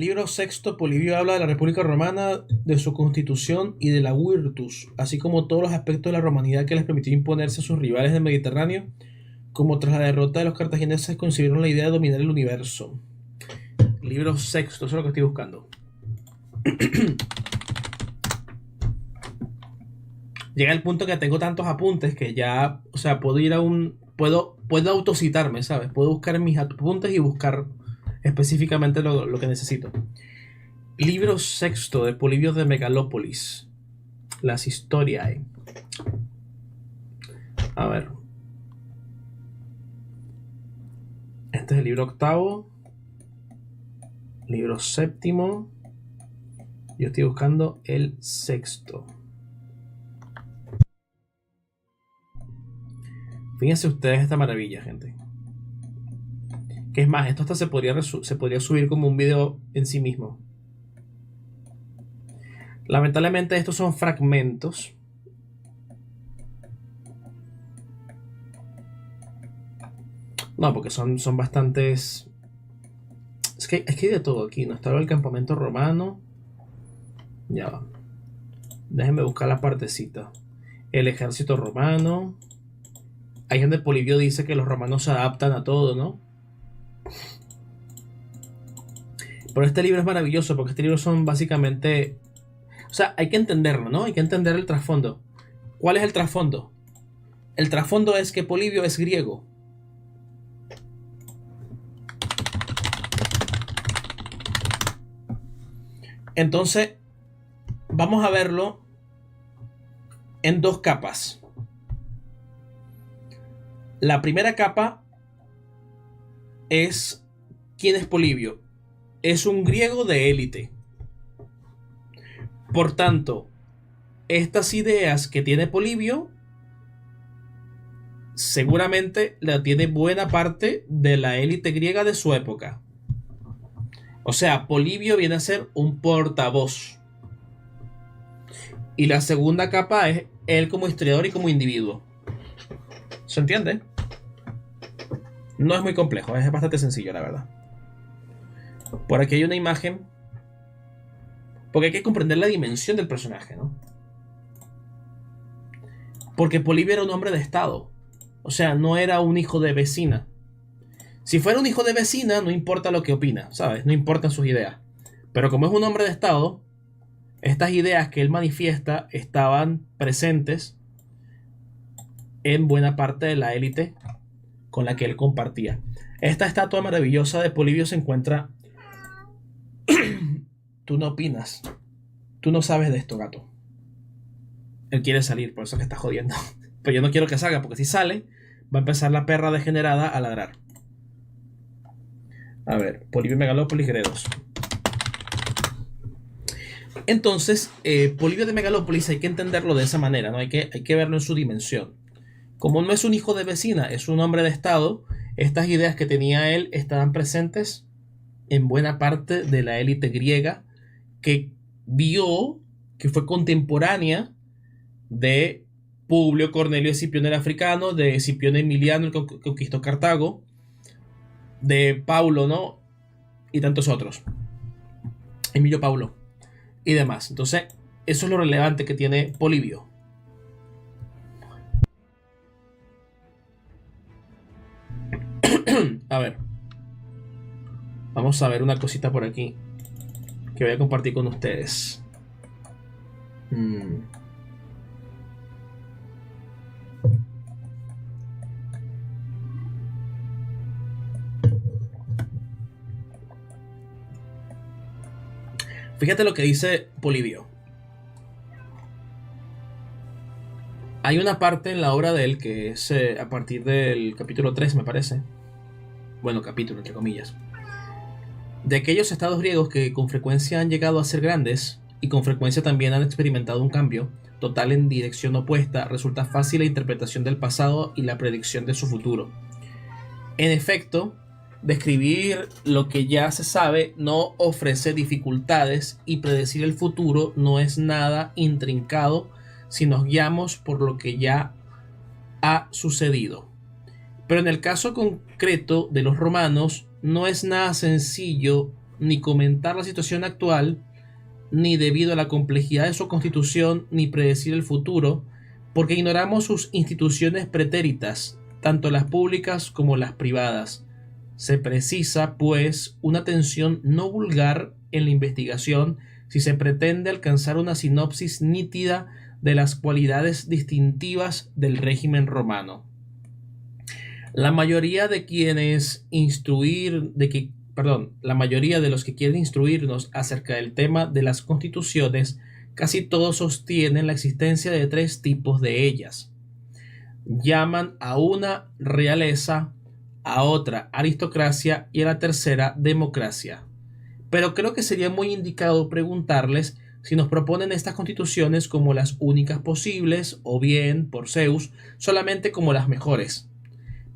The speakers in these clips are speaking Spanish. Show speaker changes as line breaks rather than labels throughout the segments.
Libro sexto, Polibio habla de la República Romana, de su constitución y de la virtus, así como todos los aspectos de la romanidad que les permitió imponerse a sus rivales del Mediterráneo, como tras la derrota de los cartagineses concibieron la idea de dominar el universo. Libro sexto, eso es lo que estoy buscando. Llega el punto que tengo tantos apuntes que ya, o sea, puedo ir a un... Puedo autocitarme, ¿sabes? Puedo buscar mis apuntes y buscar específicamente lo que necesito. Libro sexto de Polibio de Megalópolis. Las Historiae. A ver. Este es el libro octavo. Libro séptimo. Yo estoy buscando el sexto. Fíjense ustedes esta maravilla, gente. Que es más, esto hasta se podría subir como un video en sí mismo. Lamentablemente estos son fragmentos. No, porque son bastantes... Es que hay de todo aquí, ¿no? Estaba el campamento romano. Ya va. Déjenme buscar la partecita. El ejército romano. Ahí donde Polibio dice que los romanos se adaptan a todo, ¿no? Pero este libro es maravilloso porque este libro son básicamente... O sea, hay que entenderlo, ¿no? Hay que entender el trasfondo. ¿Cuál es el trasfondo? El trasfondo es que Polibio es griego. Entonces, vamos a verlo en dos capas. La primera capa es ¿quién es Polibio? Es un griego de élite. Por tanto, estas ideas que tiene Polibio seguramente la tiene buena parte de la élite griega de su época. O sea, Polibio viene a ser un portavoz. Y la segunda capa es él como historiador y como individuo. ¿Se entiende? No es muy complejo, es bastante sencillo, la verdad. Por aquí hay una imagen. Porque hay que comprender la dimensión del personaje, ¿no? Porque Polibio era un hombre de estado. O sea, no era un hijo de vecina. Si fuera un hijo de vecina, no importa lo que opina, ¿sabes? No importan sus ideas. Pero como es un hombre de estado, estas ideas que él manifiesta estaban presentes en buena parte de la élite con la que él compartía. Esta estatua maravillosa de Polibio se encuentra... Tú no opinas. Tú no sabes de esto, gato. Él quiere salir, por eso que está jodiendo. Pero yo no quiero que salga, porque si sale, va a empezar la perra degenerada a ladrar. A ver, Polibio Megalópolis, Gredos. Entonces, Polibio de Megalópolis hay que entenderlo de esa manera, ¿no? Hay que verlo en su dimensión. Como no es un hijo de vecina, es un hombre de estado, estas ideas que tenía él estaban presentes en buena parte de la élite griega que vio, que fue contemporánea de Publio Cornelio Escipión el africano, de Escipión Emiliano el que conquistó Cartago, de Paulo, ¿no? Y tantos otros. Emilio Paulo y demás. Entonces, eso es lo relevante que tiene Polibio. A ver. Vamos a ver una cosita por aquí que voy a compartir con ustedes. Fíjate lo que dice Polibio. Hay una parte en la obra de él que es a partir del capítulo 3, me parece. Bueno, capítulo, entre comillas. De aquellos estados griegos que con frecuencia han llegado a ser grandes y con frecuencia también han experimentado un cambio total en dirección opuesta, resulta fácil la interpretación del pasado y la predicción de su futuro. En efecto, describir lo que ya se sabe no ofrece dificultades y predecir el futuro no es nada intrincado si nos guiamos por lo que ya ha sucedido. Pero en el caso concreto de los romanos no es nada sencillo ni comentar la situación actual, ni debido a la complejidad de su constitución, ni predecir el futuro, porque ignoramos sus instituciones pretéritas, tanto las públicas como las privadas. Se precisa, pues, una atención no vulgar en la investigación si se pretende alcanzar una sinopsis nítida de las cualidades distintivas del régimen romano. La mayoría de los que quieren instruirnos acerca del tema de las constituciones, casi todos sostienen la existencia de tres tipos de ellas. Llaman a una realeza, a otra aristocracia y a la tercera democracia. Pero creo que sería muy indicado preguntarles si nos proponen estas constituciones como las únicas posibles o bien, por Zeus, solamente como las mejores.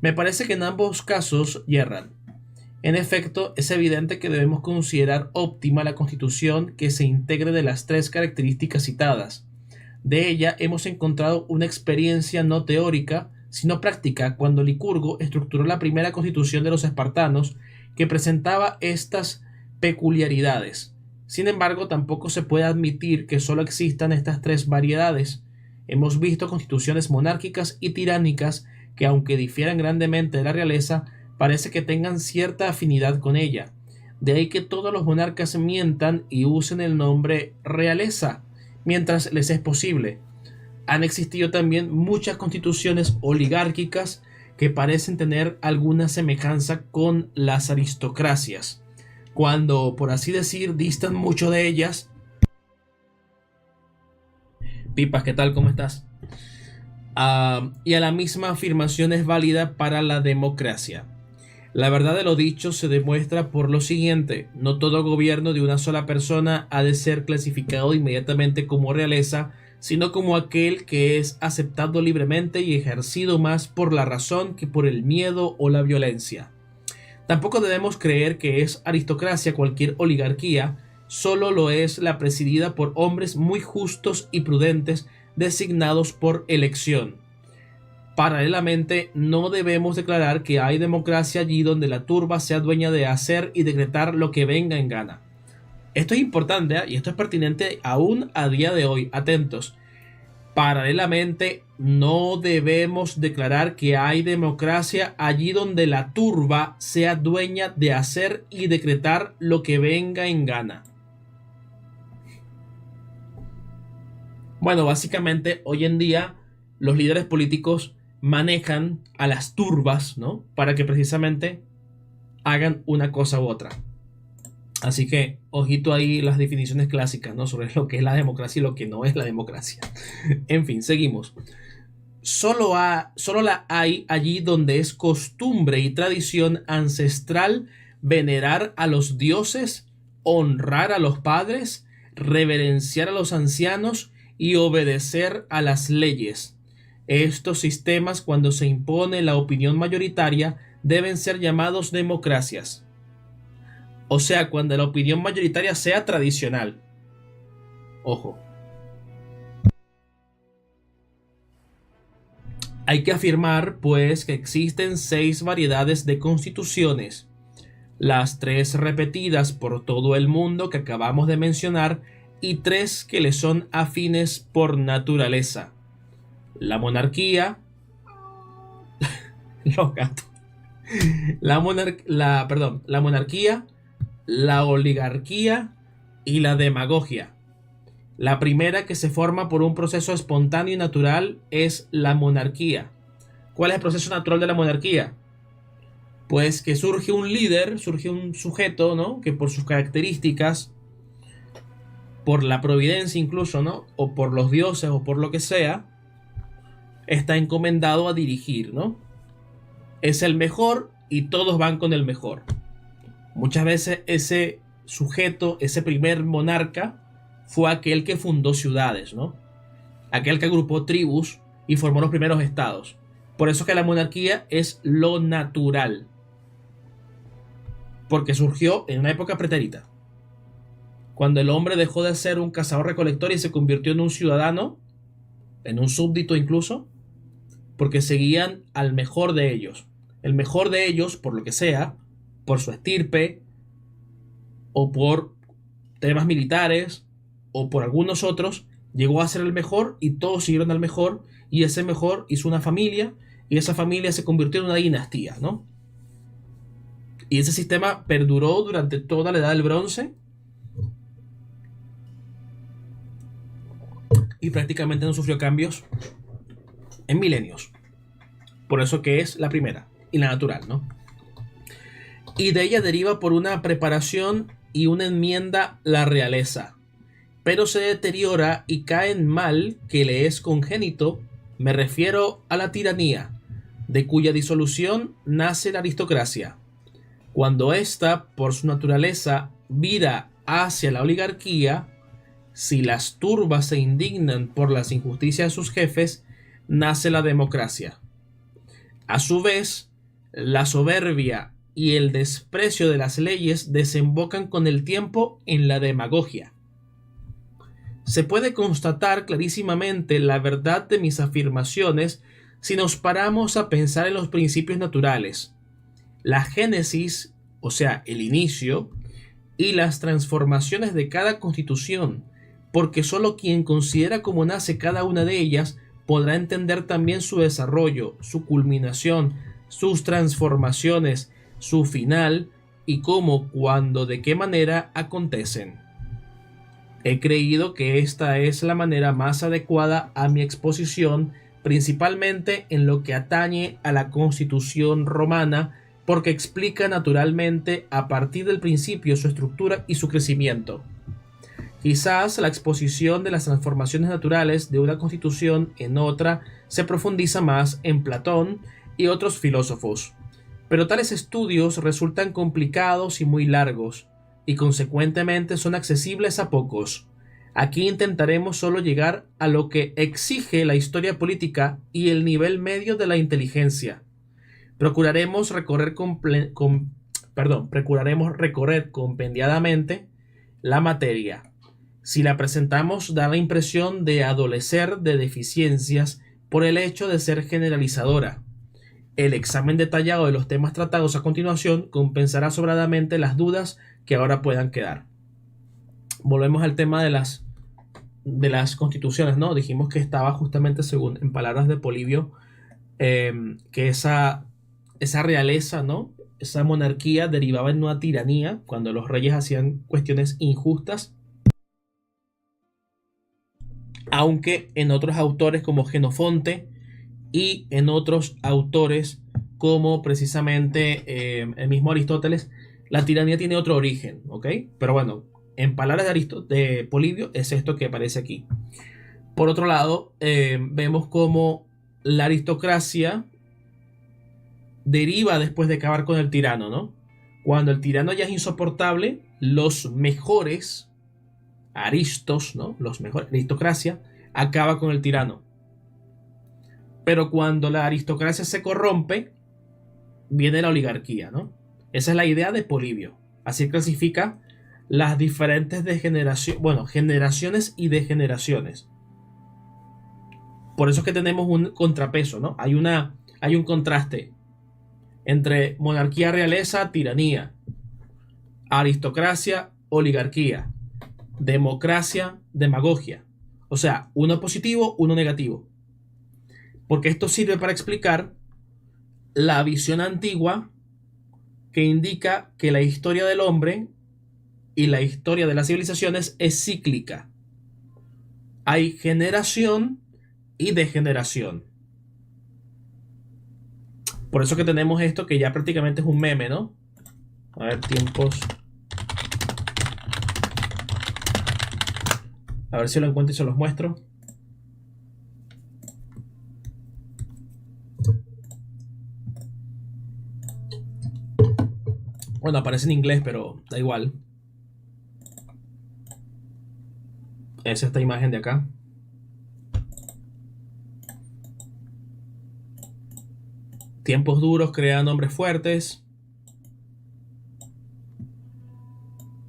Me parece que en ambos casos yerran. En efecto, es evidente que debemos considerar óptima la constitución que se integre de las tres características citadas. De ella hemos encontrado una experiencia no teórica, sino práctica, cuando Licurgo estructuró la primera constitución de los espartanos, que presentaba estas peculiaridades. Sin embargo, tampoco se puede admitir que solo existan estas tres variedades. Hemos visto constituciones monárquicas y tiránicas que, aunque difieran grandemente de la realeza, parece que tengan cierta afinidad con ella. De ahí que todos los monarcas mientan y usen el nombre realeza, mientras les es posible. Han existido también muchas constituciones oligárquicas que parecen tener alguna semejanza con las aristocracias, cuando, por así decir, distan mucho de ellas. Pipas, ¿qué tal? ¿Cómo estás? Y a la misma afirmación es válida para la democracia. La verdad de lo dicho se demuestra por lo siguiente: no todo gobierno de una sola persona ha de ser clasificado inmediatamente como realeza, sino como aquel que es aceptado libremente y ejercido más por la razón que por el miedo o la violencia. Tampoco debemos creer que es aristocracia cualquier oligarquía, solo lo es la presidida por hombres muy justos y prudentes designados por elección. Paralelamente, no debemos declarar que hay democracia allí donde la turba sea dueña de hacer y decretar lo que venga en gana. Esto es importante, y esto es pertinente aún a día de hoy. Atentos. Paralelamente, no debemos declarar que hay democracia allí donde la turba sea dueña de hacer y decretar lo que venga en gana. Bueno, básicamente hoy en día los líderes políticos manejan a las turbas, ¿no?, para que precisamente hagan una cosa u otra. Así que, ojito ahí las definiciones clásicas, ¿no?, sobre lo que es la democracia y lo que no es la democracia. En fin, seguimos. Solo la hay allí donde es costumbre y tradición ancestral venerar a los dioses, honrar a los padres, reverenciar a los ancianos y obedecer a las leyes. Estos sistemas, cuando se impone la opinión mayoritaria, deben ser llamados democracias. O sea, cuando la opinión mayoritaria sea tradicional. Ojo. Hay que afirmar, pues, que existen 6 variedades de constituciones. Las 3 repetidas por todo el mundo que acabamos de mencionar y 3 que le son afines por naturaleza. La monarquía, los gatos, la monarquía, la oligarquía y la demagogia. La primera, que se forma por un proceso espontáneo y natural, es la monarquía. ¿Cuál es el proceso natural de la monarquía? Pues que surge un líder, surge un sujeto, ¿no?, que por sus características, por la providencia incluso, ¿no?, o por los dioses o por lo que sea, está encomendado a dirigir, ¿no? Es el mejor y todos van con el mejor. Muchas veces ese sujeto, ese primer monarca, fue aquel que fundó ciudades, ¿no?, aquel que agrupó tribus y formó los primeros estados. Por eso que la monarquía es lo natural, porque surgió en una época pretérita, cuando el hombre dejó de ser un cazador-recolector y se convirtió en un ciudadano, en un súbdito incluso, porque seguían al mejor de ellos. El mejor de ellos, por lo que sea, por su estirpe, o por temas militares, o por algunos otros, llegó a ser el mejor y todos siguieron al mejor, y ese mejor hizo una familia, y esa familia se convirtió en una dinastía, ¿no? Y ese sistema perduró durante toda la Edad del Bronce y prácticamente no sufrió cambios en milenios. Por eso que es la primera y la natural, ¿no? Y de ella deriva por una preparación y una enmienda la realeza, pero se deteriora y cae en mal que le es congénito, me refiero a la tiranía, de cuya disolución nace la aristocracia. Cuando ésta, por su naturaleza, vira hacia la oligarquía, si las turbas se indignan por las injusticias de sus jefes, nace la democracia. A su vez, la soberbia y el desprecio de las leyes desembocan con el tiempo en la demagogia. Se puede constatar clarísimamente la verdad de mis afirmaciones si nos paramos a pensar en los principios naturales, la génesis, o sea, el inicio, y las transformaciones de cada constitución, porque solo quien considera cómo nace cada una de ellas podrá entender también su desarrollo, su culminación, sus transformaciones, su final y cómo, cuándo, de qué manera acontecen. He creído que esta es la manera más adecuada a mi exposición, principalmente en lo que atañe a la Constitución romana, porque explica naturalmente a partir del principio su estructura y su crecimiento. Quizás la exposición de las transformaciones naturales de una constitución en otra se profundiza más en Platón y otros filósofos, pero tales estudios resultan complicados y muy largos, y consecuentemente son accesibles a pocos. Aquí intentaremos solo llegar a lo que exige la historia política y el nivel medio de la inteligencia. Procuraremos recorrer compendiadamente la materia. Si la presentamos, da la impresión de adolecer de deficiencias por el hecho de ser generalizadora. El examen detallado de los temas tratados a continuación compensará sobradamente las dudas que ahora puedan quedar. Volvemos al tema de las constituciones, ¿no? Dijimos que estaba justamente, según en palabras de Polibio, que esa realeza, ¿no? Esa monarquía derivaba en una tiranía cuando los reyes hacían cuestiones injustas, aunque en otros autores como Genofonte y en otros autores como precisamente el mismo Aristóteles, la tiranía tiene otro origen, ¿ok? Pero bueno, en palabras de Polibio es esto que aparece aquí. Por otro lado, vemos cómo la aristocracia deriva después de acabar con el tirano, ¿no? Cuando el tirano ya es insoportable, los mejores aristos, ¿no? Los mejores, aristocracia, acaba con el tirano. Pero cuando la aristocracia se corrompe, viene la oligarquía, ¿no? Esa es la idea de Polibio. Así clasifica las diferentes generaciones y degeneraciones. Por eso es que tenemos un contrapeso, ¿no? Hay un contraste entre monarquía, realeza, tiranía, aristocracia, oligarquía, democracia, demagogia. O sea, uno positivo, uno negativo. Porque esto sirve para explicar la visión antigua que indica que la historia del hombre y la historia de las civilizaciones es cíclica. Hay generación y degeneración. Por eso que tenemos esto que ya prácticamente es un meme, ¿no? A ver, tiempos. A ver si lo encuentro y se los muestro. Bueno, aparece en inglés, pero da igual. Es esta imagen de acá. Tiempos duros crean hombres fuertes.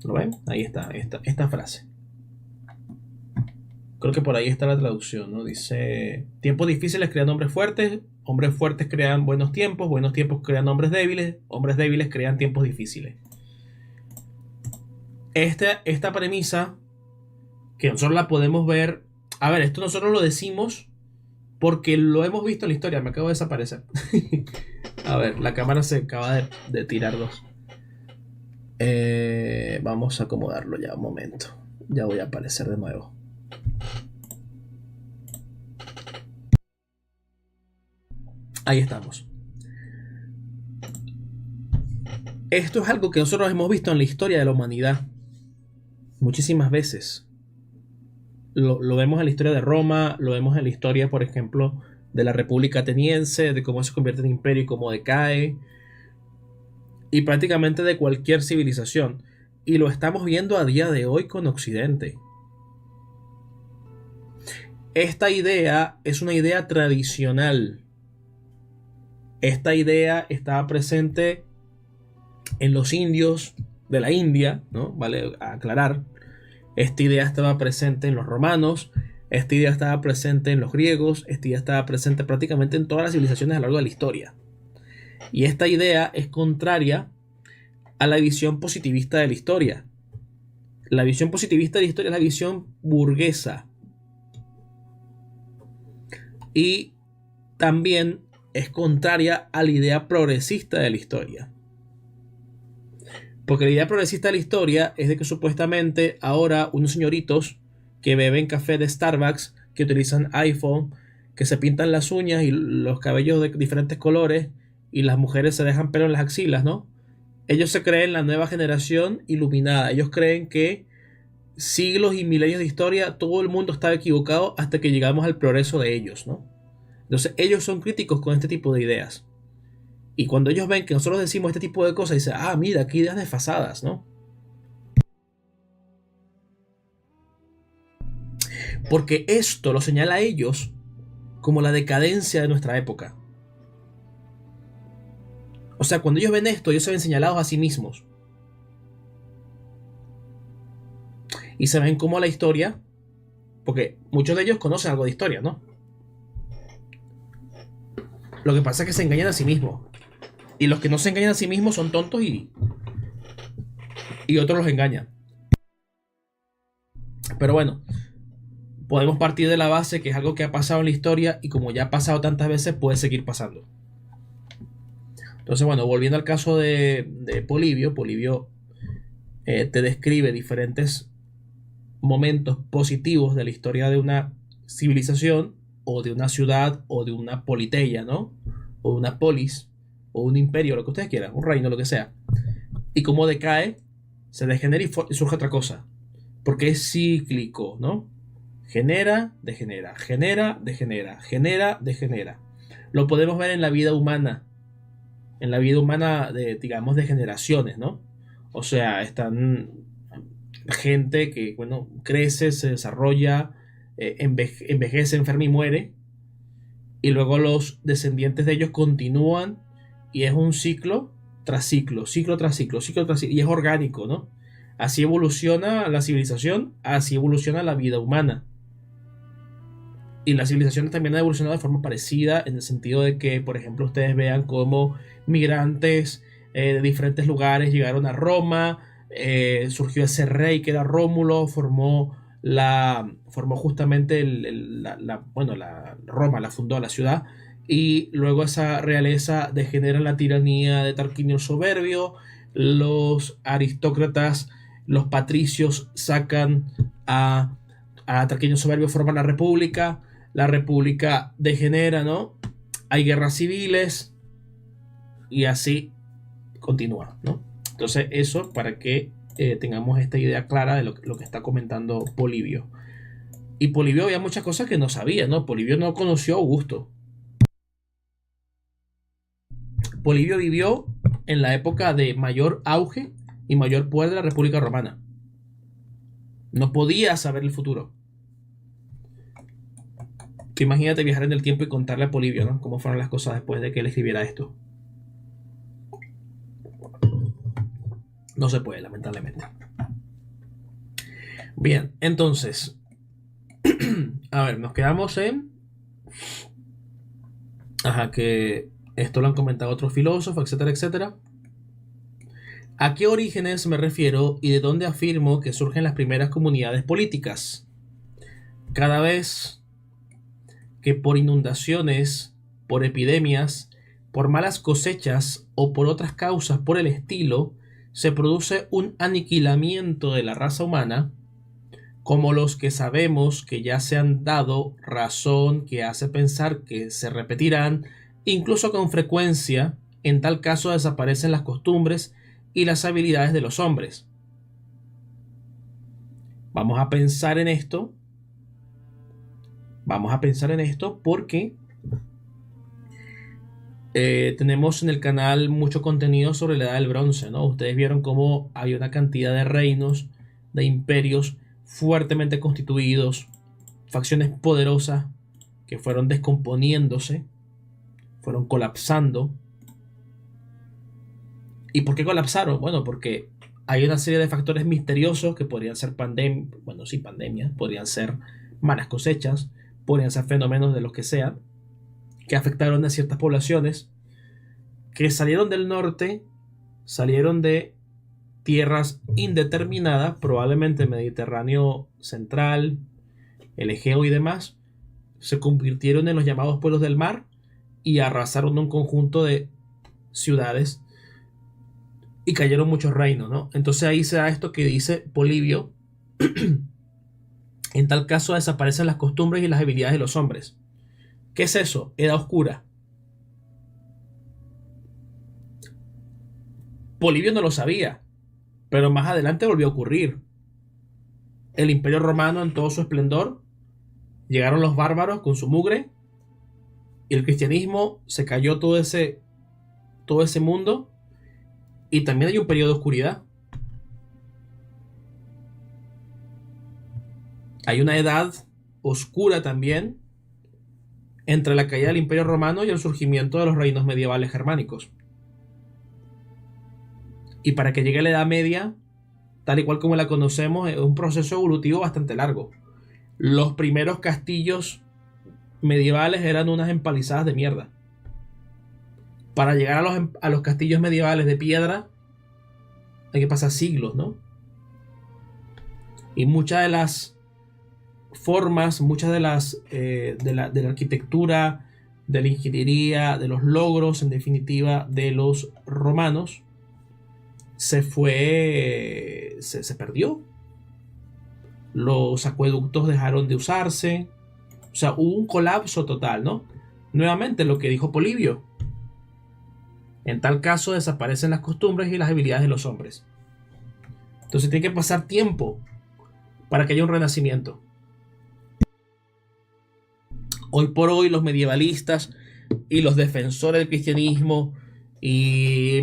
¿Lo ven? Ahí está, esta frase. Creo que por ahí está la traducción, ¿no? Dice, tiempos difíciles crean hombres fuertes crean buenos tiempos crean hombres débiles crean tiempos difíciles. esta premisa, que nosotros la podemos ver. A ver, esto nosotros lo decimos porque lo hemos visto en la historia. Me acabo de desaparecer. A ver, la cámara se acaba de tirar dos. Vamos a acomodarlo ya un momento. Ya voy a aparecer de nuevo. Ahí estamos. Esto es algo que nosotros hemos visto en la historia de la humanidad muchísimas veces. Lo vemos en la historia de Roma, lo vemos en la historia, por ejemplo, de la República Ateniense, de cómo se convierte en imperio y cómo decae, y prácticamente de cualquier civilización. Y lo estamos viendo a día de hoy con Occidente. Esta idea es una idea tradicional. Esta idea estaba presente en los indios de la India, ¿no? Vale aclarar. Esta idea estaba presente en los romanos, esta idea estaba presente en los griegos, esta idea estaba presente prácticamente en todas las civilizaciones a lo largo de la historia. Y esta idea es contraria a la visión positivista de la historia. La visión positivista de la historia es la visión burguesa. Y también es contraria a la idea progresista de la historia. Porque la idea progresista de la historia es de que supuestamente ahora unos señoritos que beben café de Starbucks, que utilizan iPhone, que se pintan las uñas y los cabellos de diferentes colores y las mujeres se dejan pelo en las axilas, ¿no? Ellos se creen la nueva generación iluminada. Ellos creen que siglos y milenios de historia todo el mundo estaba equivocado hasta que llegamos al progreso de ellos, ¿no? Entonces ellos son críticos con este tipo de ideas. Y cuando ellos ven que nosotros decimos este tipo de cosas, dicen, ah, mira, qué ideas desfasadas, ¿no? Porque esto lo señala a ellos como la decadencia de nuestra época. O sea, cuando ellos ven esto, ellos se ven señalados a sí mismos. Y se ven como la historia, porque muchos de ellos conocen algo de historia, ¿no? Lo que pasa es que se engañan a sí mismos. Y los que no se engañan a sí mismos son tontos y otros los engañan. Pero bueno, podemos partir de la base que es algo que ha pasado en la historia y como ya ha pasado tantas veces puede seguir pasando. Entonces bueno, volviendo al caso de Polibio, Polibio te describe diferentes momentos positivos de la historia de una civilización o de una ciudad o de una politeia, ¿no? O de una polis o un imperio, lo que ustedes quieran, un reino, lo que sea. Y cómo decae, se degenera y surge otra cosa. Porque es cíclico, ¿no? Genera, degenera, genera, degenera, genera, degenera. Lo podemos ver en la vida humana. En la vida humana, digamos, de generaciones, ¿no? O sea, están gente que, bueno, crece, se desarrolla, envejece, enferma y muere. Y luego los descendientes de ellos continúan y es un ciclo tras ciclo, ciclo tras ciclo, ciclo tras ciclo. Y es orgánico, ¿no? Así evoluciona la civilización, así evoluciona la vida humana. Y las civilizaciones también han evolucionado de forma parecida en el sentido de que, por ejemplo, ustedes vean cómo migrantes de diferentes lugares llegaron a Roma, surgió ese rey que era Rómulo, formó justamente la Roma, la fundó la ciudad, y luego esa realeza degenera en la tiranía de Tarquinio el Soberbio, los aristócratas, los patricios sacan a Tarquinio el Soberbio, forman la república degenera, ¿no? Hay guerras civiles y así continúa, ¿no? Entonces eso para que tengamos esta idea clara de lo que está comentando Polibio. Y Polibio había muchas cosas que no sabía, ¿no? Polibio no conoció a Augusto. Polibio vivió en la época de mayor auge y mayor poder de la República Romana. No podía saber el futuro. Que imagínate viajar en el tiempo y contarle a Polibio, ¿no? Cómo fueron las cosas después de que él escribiera esto. No se puede, lamentablemente. Bien, entonces. A ver, nos quedamos en. Que esto lo han comentado otros filósofos, etcétera, etcétera. ¿A qué orígenes me refiero y de dónde afirmo que surgen las primeras comunidades políticas? Cada vez que por inundaciones, por epidemias, por malas cosechas o por otras causas por el estilo, se produce un aniquilamiento de la raza humana, como los que sabemos que ya se han dado, razón que hace pensar que se repetirán, incluso con frecuencia, en tal caso desaparecen las costumbres y las habilidades de los hombres. Vamos a pensar en esto. Vamos a pensar en esto porque tenemos en el canal mucho contenido sobre la Edad del Bronce, ¿no? Ustedes vieron cómo hay una cantidad de reinos, de imperios fuertemente constituidos, facciones poderosas que fueron descomponiéndose, fueron colapsando. ¿Y por qué colapsaron? Bueno, porque hay una serie de factores misteriosos que podrían ser pandemias, podrían ser malas cosechas, podrían ser fenómenos de los que sean, que afectaron a ciertas poblaciones que salieron del norte, salieron de tierras indeterminadas, probablemente el Mediterráneo central, el Egeo y demás, se convirtieron en los llamados pueblos del mar y arrasaron un conjunto de ciudades y cayeron muchos reinos, ¿no? Entonces ahí se da esto que dice Polibio: en tal caso desaparecen las costumbres y las habilidades de los hombres. ¿Qué es eso? Edad oscura. Polibio no lo sabía, pero más adelante volvió a ocurrir. El Imperio Romano en todo su esplendor, llegaron los bárbaros con su mugre y el cristianismo, se cayó todo ese mundo, y también hay un periodo de oscuridad. Hay una edad oscura también entre la caída del Imperio Romano y el surgimiento de los reinos medievales germánicos. Y para que llegue a la Edad Media, tal y cual como la conocemos, es un proceso evolutivo bastante largo. Los primeros castillos medievales eran unas empalizadas de mierda. Para llegar a los castillos medievales de piedra hay que pasar siglos, ¿no? Y muchas de las formas, muchas de las de la arquitectura, de la ingeniería, de los logros, en definitiva, de los romanos, se perdió. Los acueductos dejaron de usarse. O sea, hubo un colapso total, ¿no? Nuevamente lo que dijo Polibio: en tal caso desaparecen las costumbres y las habilidades de los hombres. Entonces tiene que pasar tiempo para que haya un renacimiento. Hoy por hoy los medievalistas y los defensores del cristianismo y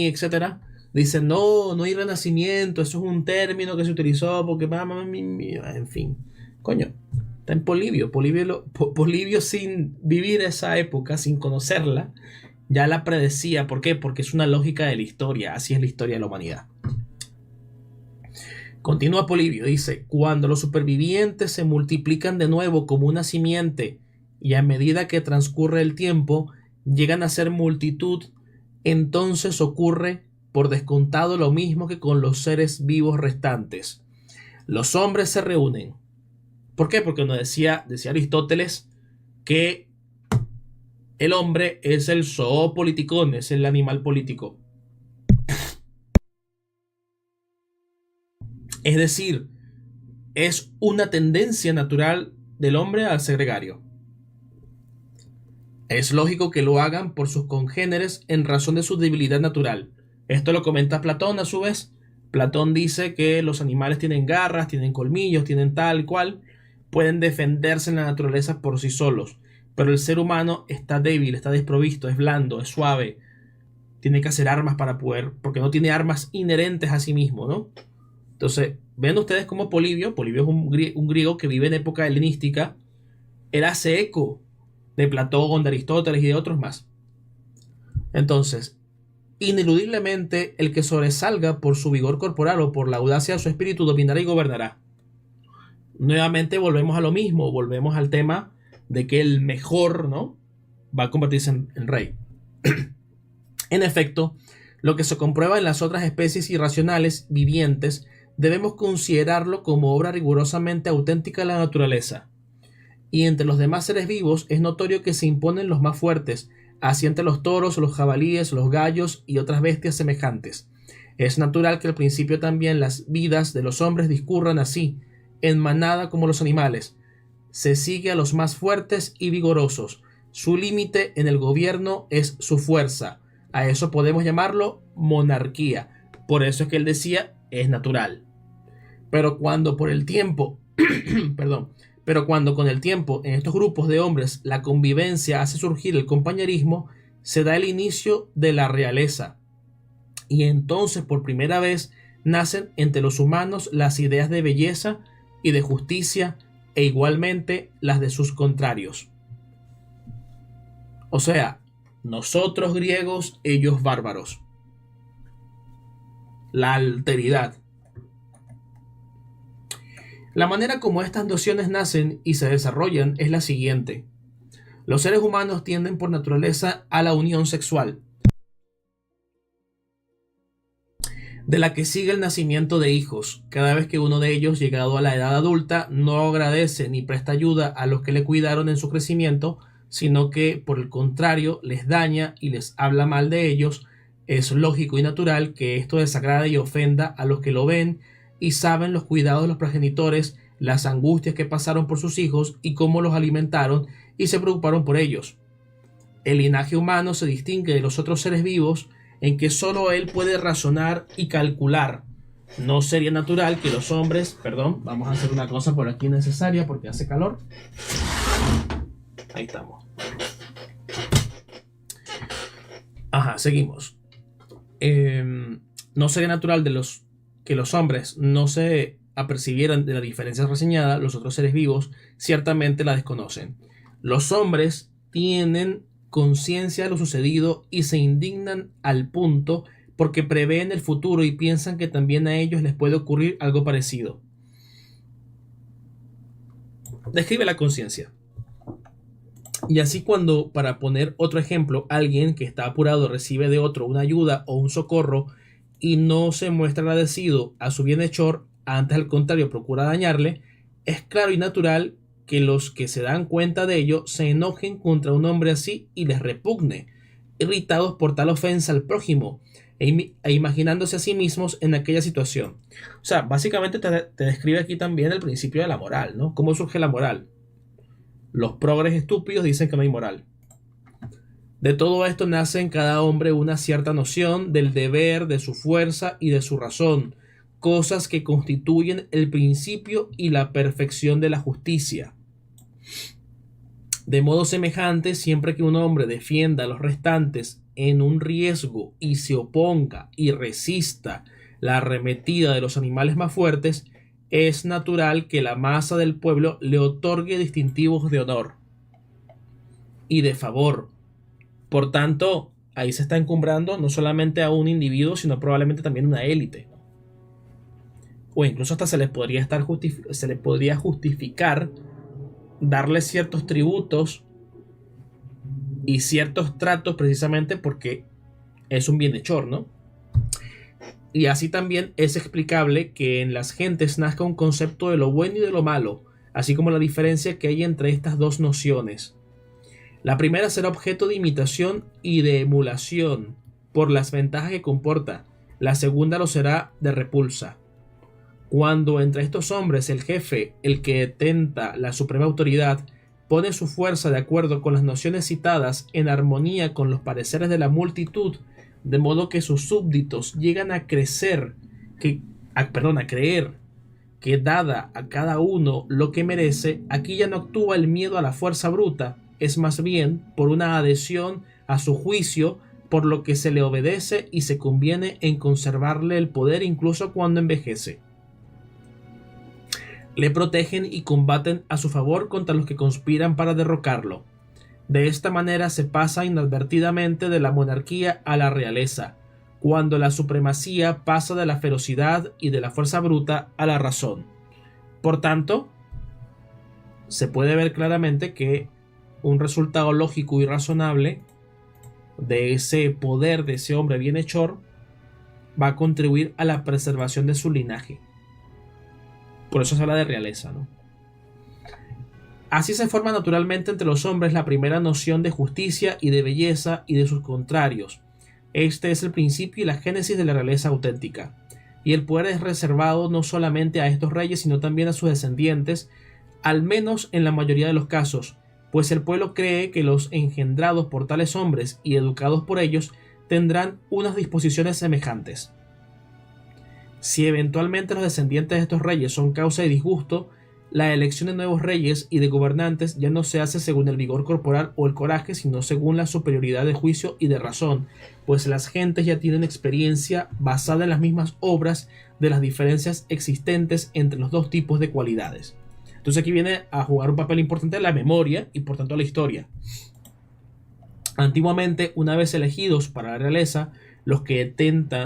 etcétera, dicen no hay renacimiento, eso es un término que se utilizó porque en fin, coño, está en Polibio. Polibio, sin vivir esa época, sin conocerla, ya la predecía. ¿Por qué? Porque es una lógica de la historia, así es la historia de la humanidad. Continúa Polibio, dice: cuando los supervivientes se multiplican de nuevo como una simiente y a medida que transcurre el tiempo llegan a ser multitud, entonces ocurre por descontado lo mismo que con los seres vivos restantes. Los hombres se reúnen. ¿Por qué? Porque nos decía Aristóteles que el hombre es el zoopoliticón, es el animal político. Es decir, es una tendencia natural del hombre al ser gregario. Es lógico que lo hagan por sus congéneres en razón de su debilidad natural. Esto lo comenta Platón a su vez. Platón dice que los animales tienen garras, tienen colmillos, tienen tal cual, pueden defenderse en la naturaleza por sí solos. Pero el ser humano está débil, está desprovisto, es blando, es suave. Tiene que hacer armas para poder, porque no tiene armas inherentes a sí mismo, ¿no? Entonces, ven ustedes cómo Polibio es un griego que vive en época helenística, él hace eco de Platón, de Aristóteles y de otros más. Entonces, ineludiblemente, el que sobresalga por su vigor corporal o por la audacia de su espíritu dominará y gobernará. Nuevamente volvemos a lo mismo, volvemos al tema de que el mejor, ¿no?, va a convertirse en rey. En efecto, Lo que se comprueba en las otras especies irracionales vivientes debemos considerarlo como obra rigurosamente auténtica de la naturaleza. Y entre los demás seres vivos es notorio que se imponen los más fuertes, así entre los toros, los jabalíes, los gallos y otras bestias semejantes. Es natural que al principio también las vidas de los hombres discurran así, en manada como los animales. Se sigue a los más fuertes y vigorosos. Su límite en el gobierno es su fuerza. A eso podemos llamarlo monarquía. Por eso es que él decía, es natural. Pero cuando por el tiempo, perdón, pero cuando con el tiempo en estos grupos de hombres la convivencia hace surgir el compañerismo, se da el inicio de la realeza. Y entonces por primera vez nacen entre los humanos las ideas de belleza y de justicia e igualmente las de sus contrarios. O sea, nosotros griegos, ellos bárbaros. La alteridad. La manera como estas nociones nacen y se desarrollan es la siguiente. Los seres humanos tienden por naturaleza a la unión sexual, de la que sigue el nacimiento de hijos. Cada vez que uno de ellos, llegado a la edad adulta, no agradece ni presta ayuda a los que le cuidaron en su crecimiento, sino que, por el contrario, les daña y les habla mal de ellos, es lógico y natural que esto desagrade y ofenda a los que lo ven y saben los cuidados de los progenitores, las angustias que pasaron por sus hijos y cómo los alimentaron y se preocuparon por ellos. El linaje humano se distingue de los otros seres vivos en que solo él puede razonar y calcular. No sería natural que los hombres, vamos a hacer una cosa por aquí necesaria porque hace calor. Ahí estamos. Seguimos. No sería natural que los hombres no se apercibieran de la diferencia reseñada. Los otros seres vivos ciertamente la desconocen. Los hombres tienen conciencia de lo sucedido y se indignan al punto porque prevén el futuro y piensan que también a ellos les puede ocurrir algo parecido. Describe la conciencia. Y así cuando, para poner otro ejemplo, alguien que está apurado recibe de otro una ayuda o un socorro y no se muestra agradecido a su bienhechor, antes al contrario procura dañarle, es claro y natural que los que se dan cuenta de ello se enojen contra un hombre así y les repugne, irritados por tal ofensa al prójimo e imaginándose a sí mismos en aquella situación. O sea, básicamente te describe aquí también el principio de la moral, ¿no? ¿Cómo surge la moral? Los progres estúpidos dicen que no hay moral. De todo esto nace en cada hombre una cierta noción del deber, de su fuerza y de su razón, cosas que constituyen el principio y la perfección de la justicia. De modo semejante, siempre que un hombre defienda a los restantes en un riesgo y se oponga y resista la arremetida de los animales más fuertes, es natural que la masa del pueblo le otorgue distintivos de honor y de favor. Por tanto, ahí se está encumbrando no solamente a un individuo, sino probablemente también a una élite. O incluso hasta se les podría justificar darle ciertos tributos y ciertos tratos precisamente porque es un bienhechor, ¿no? Y así también es explicable que en las gentes nazca un concepto de lo bueno y de lo malo, así como la diferencia que hay entre estas dos nociones. La primera será objeto de imitación y de emulación por las ventajas que comporta, la segunda lo será de repulsa. Cuando entre estos hombres el jefe, el que detenta la suprema autoridad, pone su fuerza de acuerdo con las nociones citadas en armonía con los pareceres de la multitud, de modo que sus súbditos llegan a creer que dada a cada uno lo que merece, aquí ya no actúa el miedo a la fuerza bruta, es más bien por una adhesión a su juicio, por lo que se le obedece y se conviene en conservarle el poder incluso cuando envejece. Le protegen y combaten a su favor contra los que conspiran para derrocarlo. De esta manera se pasa inadvertidamente de la monarquía a la realeza, cuando la supremacía pasa de la ferocidad y de la fuerza bruta a la razón. Por tanto, se puede ver claramente que un resultado lógico y razonable de ese poder de ese hombre bienhechor va a contribuir a la preservación de su linaje. Por eso se habla de realeza, ¿no? Así se forma naturalmente entre los hombres la primera noción de justicia y de belleza y de sus contrarios. Este es el principio y la génesis de la realeza auténtica. Y el poder es reservado no solamente a estos reyes, sino también a sus descendientes, al menos en la mayoría de los casos, pues el pueblo cree que los engendrados por tales hombres y educados por ellos tendrán unas disposiciones semejantes. Si eventualmente los descendientes de estos reyes son causa de disgusto, la elección de nuevos reyes y de gobernantes ya no se hace según el vigor corporal o el coraje, sino según la superioridad de juicio y de razón, pues las gentes ya tienen experiencia basada en las mismas obras de las diferencias existentes entre los dos tipos de cualidades. Entonces aquí viene a jugar un papel importante la memoria y por tanto la historia. Antiguamente, una vez elegidos para la realeza, los que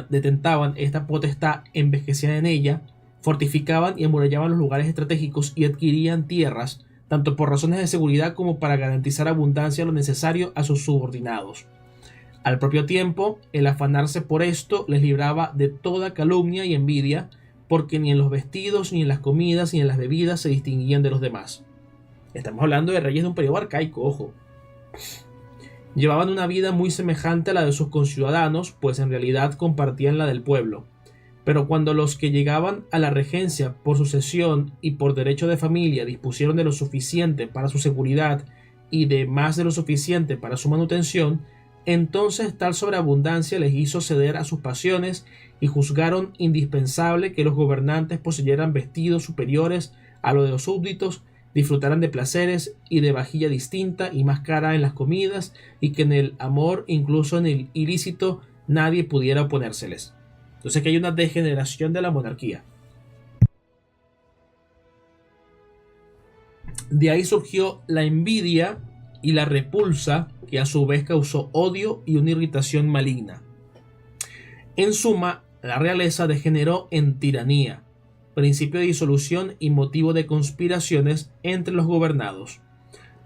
detentaban esta potestad envejecían en ella, fortificaban y amurallaban los lugares estratégicos y adquirían tierras, tanto por razones de seguridad como para garantizar abundancia lo necesario a sus subordinados. Al propio tiempo, el afanarse por esto les libraba de toda calumnia y envidia, porque ni en los vestidos, ni en las comidas, ni en las bebidas se distinguían de los demás. Estamos hablando de reyes de un periodo arcaico, ojo. Llevaban una vida muy semejante a la de sus conciudadanos, pues en realidad compartían la del pueblo. Pero cuando los que llegaban a la regencia por sucesión y por derecho de familia dispusieron de lo suficiente para su seguridad y de más de lo suficiente para su manutención, entonces tal sobreabundancia les hizo ceder a sus pasiones y juzgaron indispensable que los gobernantes poseyeran vestidos superiores a los de los súbditos, disfrutaran de placeres y de vajilla distinta y más cara en las comidas, y que en el amor, incluso en el ilícito, nadie pudiera oponérseles. Entonces aquí hay una degeneración de la monarquía. De ahí surgió la envidia y la repulsa, que a su vez causó odio y una irritación maligna. En suma, la realeza degeneró en tiranía, principio de disolución y motivo de conspiraciones entre los gobernados.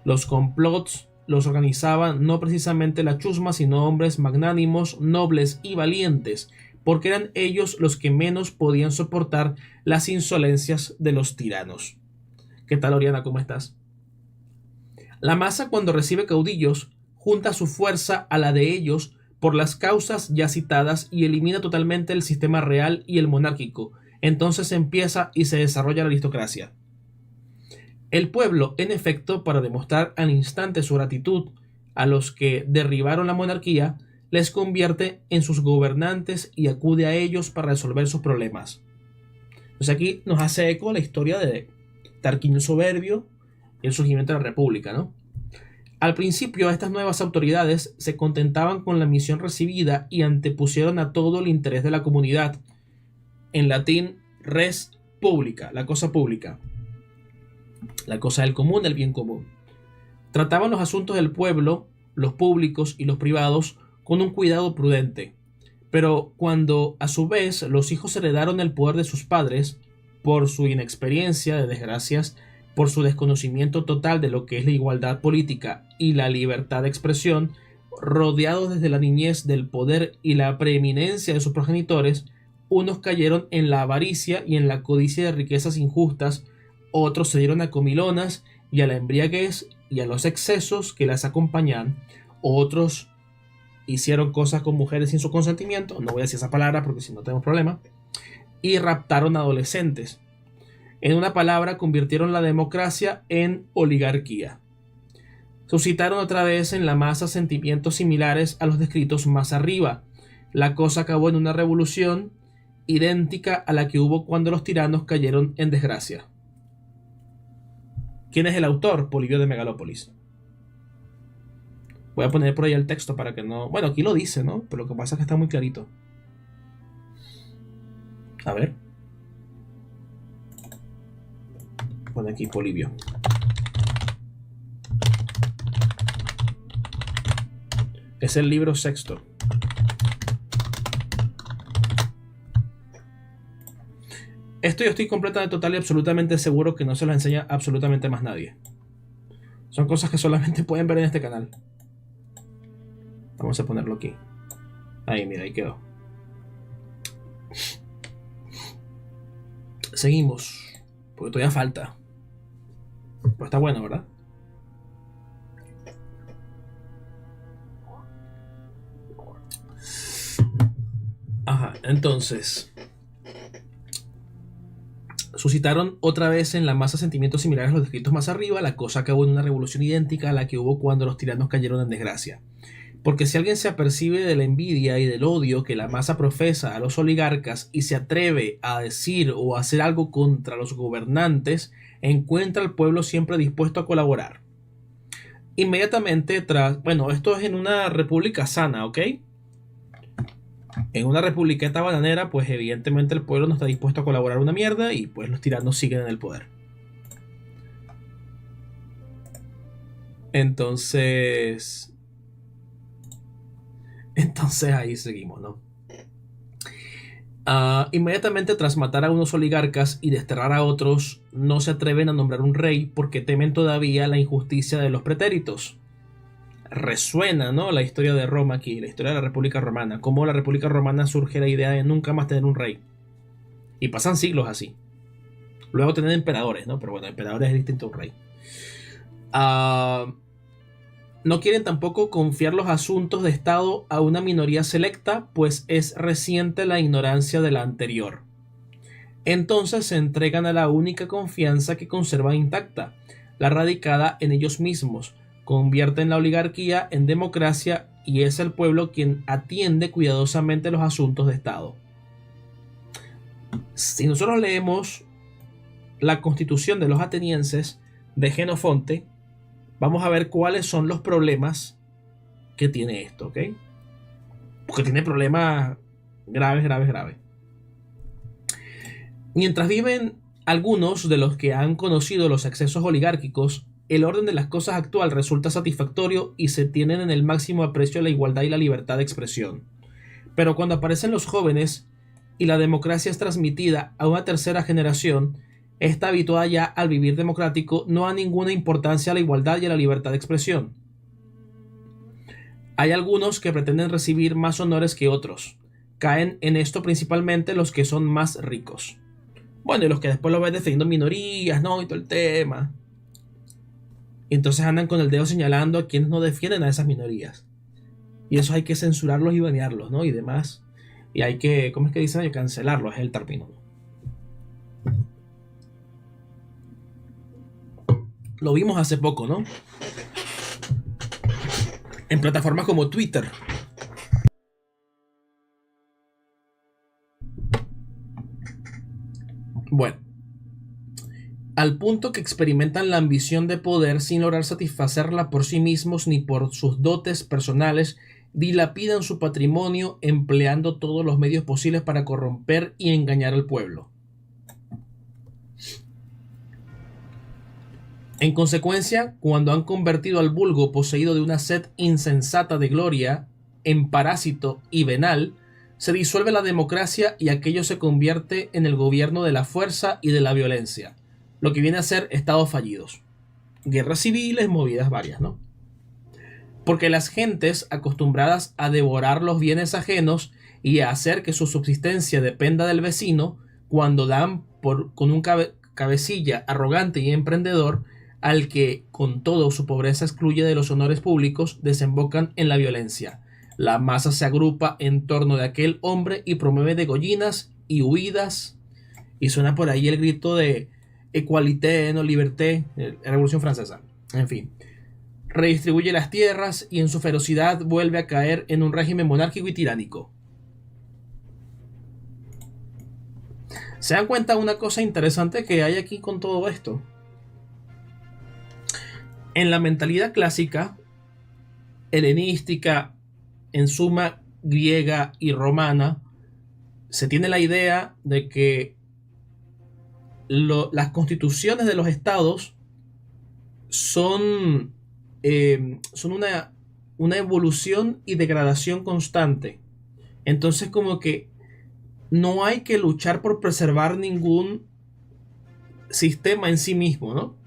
Los complots los organizaban no precisamente la chusma, sino hombres magnánimos, nobles y valientes, porque eran ellos los que menos podían soportar las insolencias de los tiranos. ¿Qué tal, Oriana? ¿Cómo estás? La masa, cuando recibe caudillos, junta su fuerza a la de ellos por las causas ya citadas y elimina totalmente el sistema real y el monárquico. Entonces empieza y se desarrolla la aristocracia. El pueblo, en efecto, para demostrar al instante su gratitud a los que derribaron la monarquía, les convierte en sus gobernantes y acude a ellos para resolver sus problemas. Entonces aquí nos hace eco la historia de Tarquinio el Soberbio y el surgimiento de la República, ¿no? Al principio, estas nuevas autoridades se contentaban con la misión recibida y antepusieron a todo el interés de la comunidad. En latín, res publica, la cosa pública, la cosa del común, del bien común. Trataban los asuntos del pueblo, los públicos y los privados, con un cuidado prudente. Pero cuando, a su vez, los hijos heredaron el poder de sus padres, por su inexperiencia, de desgracias, por su desconocimiento total de lo que es la igualdad política y la libertad de expresión, rodeados desde la niñez del poder y la preeminencia de sus progenitores, unos cayeron en la avaricia y en la codicia de riquezas injustas, otros se dieron a comilonas y a la embriaguez y a los excesos que las acompañan, otros hicieron cosas con mujeres sin su consentimiento, no voy a decir esa palabra porque si no tenemos problema, y raptaron adolescentes. En una palabra, convirtieron la democracia en oligarquía. Suscitaron otra vez en la masa sentimientos similares a los descritos más arriba. La cosa acabó en una revolución idéntica a la que hubo cuando los tiranos cayeron en desgracia. ¿Quién es el autor? Polibio de Megalópolis. Voy a poner por ahí el texto para que no... Bueno, aquí lo dice, ¿no? Pero lo que pasa es que está muy clarito. A ver. Pone aquí Polibio. Es el libro sexto. Esto yo estoy completamente, total y absolutamente seguro que no se lo enseña absolutamente más nadie. Son cosas que solamente pueden ver en este canal. Vamos a ponerlo aquí. Ahí, mira, ahí quedó. Seguimos, porque todavía falta. Pues está bueno, ¿verdad? Ajá, entonces suscitaron otra vez en la masa sentimientos similares a los descritos más arriba. La cosa acabó en una revolución idéntica a la que hubo cuando los tiranos cayeron en desgracia. Porque si alguien se apercibe de la envidia y del odio que la masa profesa a los oligarcas y se atreve a decir o a hacer algo contra los gobernantes, encuentra al pueblo siempre dispuesto a colaborar. Inmediatamente tras... Bueno, esto es en una república sana, ¿ok? En una republiqueta bananera, pues evidentemente el pueblo no está dispuesto a colaborar una mierda y pues los tiranos siguen en el poder. Entonces ahí seguimos, ¿no? Inmediatamente tras matar a unos oligarcas y desterrar a otros, no se atreven a nombrar un rey porque temen todavía la injusticia de los pretéritos. Resuena, ¿no?, la historia de Roma aquí, la historia de la República Romana, cómo la República Romana surge la idea de nunca más tener un rey. Y pasan siglos así. Luego tener emperadores, ¿no? Pero bueno, emperadores es distinto a un rey. No quieren tampoco confiar los asuntos de Estado a una minoría selecta, pues es reciente la ignorancia de la anterior. Entonces se entregan a la única confianza que conservan intacta, la radicada en ellos mismos. Convierten la oligarquía en democracia y es el pueblo quien atiende cuidadosamente los asuntos de Estado. Si nosotros leemos la constitución de los atenienses de Jenofonte, vamos a ver cuáles son los problemas que tiene esto, ¿ok? Porque tiene problemas graves. Mientras viven algunos de los que han conocido los excesos oligárquicos, el orden de las cosas actual resulta satisfactorio y se tienen en el máximo aprecio la igualdad y la libertad de expresión. Pero cuando aparecen los jóvenes y la democracia es transmitida a una tercera generación, esta habituada ya al vivir democrático no da ninguna importancia a la igualdad y a la libertad de expresión. Hay algunos que pretenden recibir más honores que otros. Caen en esto principalmente los que son más ricos. Bueno, y los que después lo ven defendiendo minorías, ¿no? Y todo el tema. Y entonces andan con el dedo señalando a quienes no defienden a esas minorías. Y eso hay que censurarlos y banearlos, ¿no? Y demás. Y hay que, ¿cómo es que dicen? Hay que cancelarlos, es el término. Lo vimos hace poco, ¿no? En plataformas como Twitter. Bueno. Al punto que experimentan la ambición de poder sin lograr satisfacerla por sí mismos ni por sus dotes personales, dilapidan su patrimonio empleando todos los medios posibles para corromper y engañar al pueblo. En consecuencia, cuando han convertido al vulgo poseído de una sed insensata de gloria en parásito y venal, se disuelve la democracia y aquello se convierte en el gobierno de la fuerza y de la violencia, lo que viene a ser estados fallidos, guerras civiles, movidas varias, ¿no? Porque las gentes acostumbradas a devorar los bienes ajenos y a hacer que su subsistencia dependa del vecino, cuando dan con un cabecilla arrogante y emprendedor, al que con todo su pobreza excluye de los honores públicos, desembocan en la violencia. La masa se agrupa en torno de aquel hombre y promueve degollinas y huidas, y suena por ahí el grito de Equalité, no liberté, Revolución Francesa. En fin, redistribuye las tierras y en su ferocidad vuelve a caer en un régimen monárquico y tiránico. ¿Se dan cuenta de una cosa interesante que hay aquí con todo esto? En la mentalidad clásica, helenística, en suma griega y romana, se tiene la idea de que las constituciones de los estados son una evolución y degradación constante. Entonces, como que no hay que luchar por preservar ningún sistema en sí mismo, ¿no?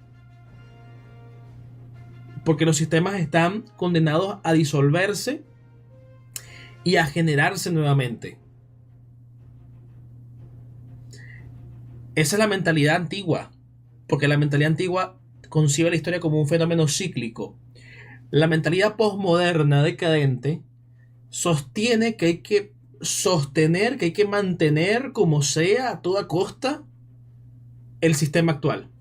Porque los sistemas están condenados a disolverse y a generarse nuevamente. Esa es la mentalidad antigua, porque la mentalidad antigua concibe la historia como un fenómeno cíclico. La mentalidad posmoderna decadente sostiene que hay que sostener, que hay que mantener como sea a toda costa el sistema actual.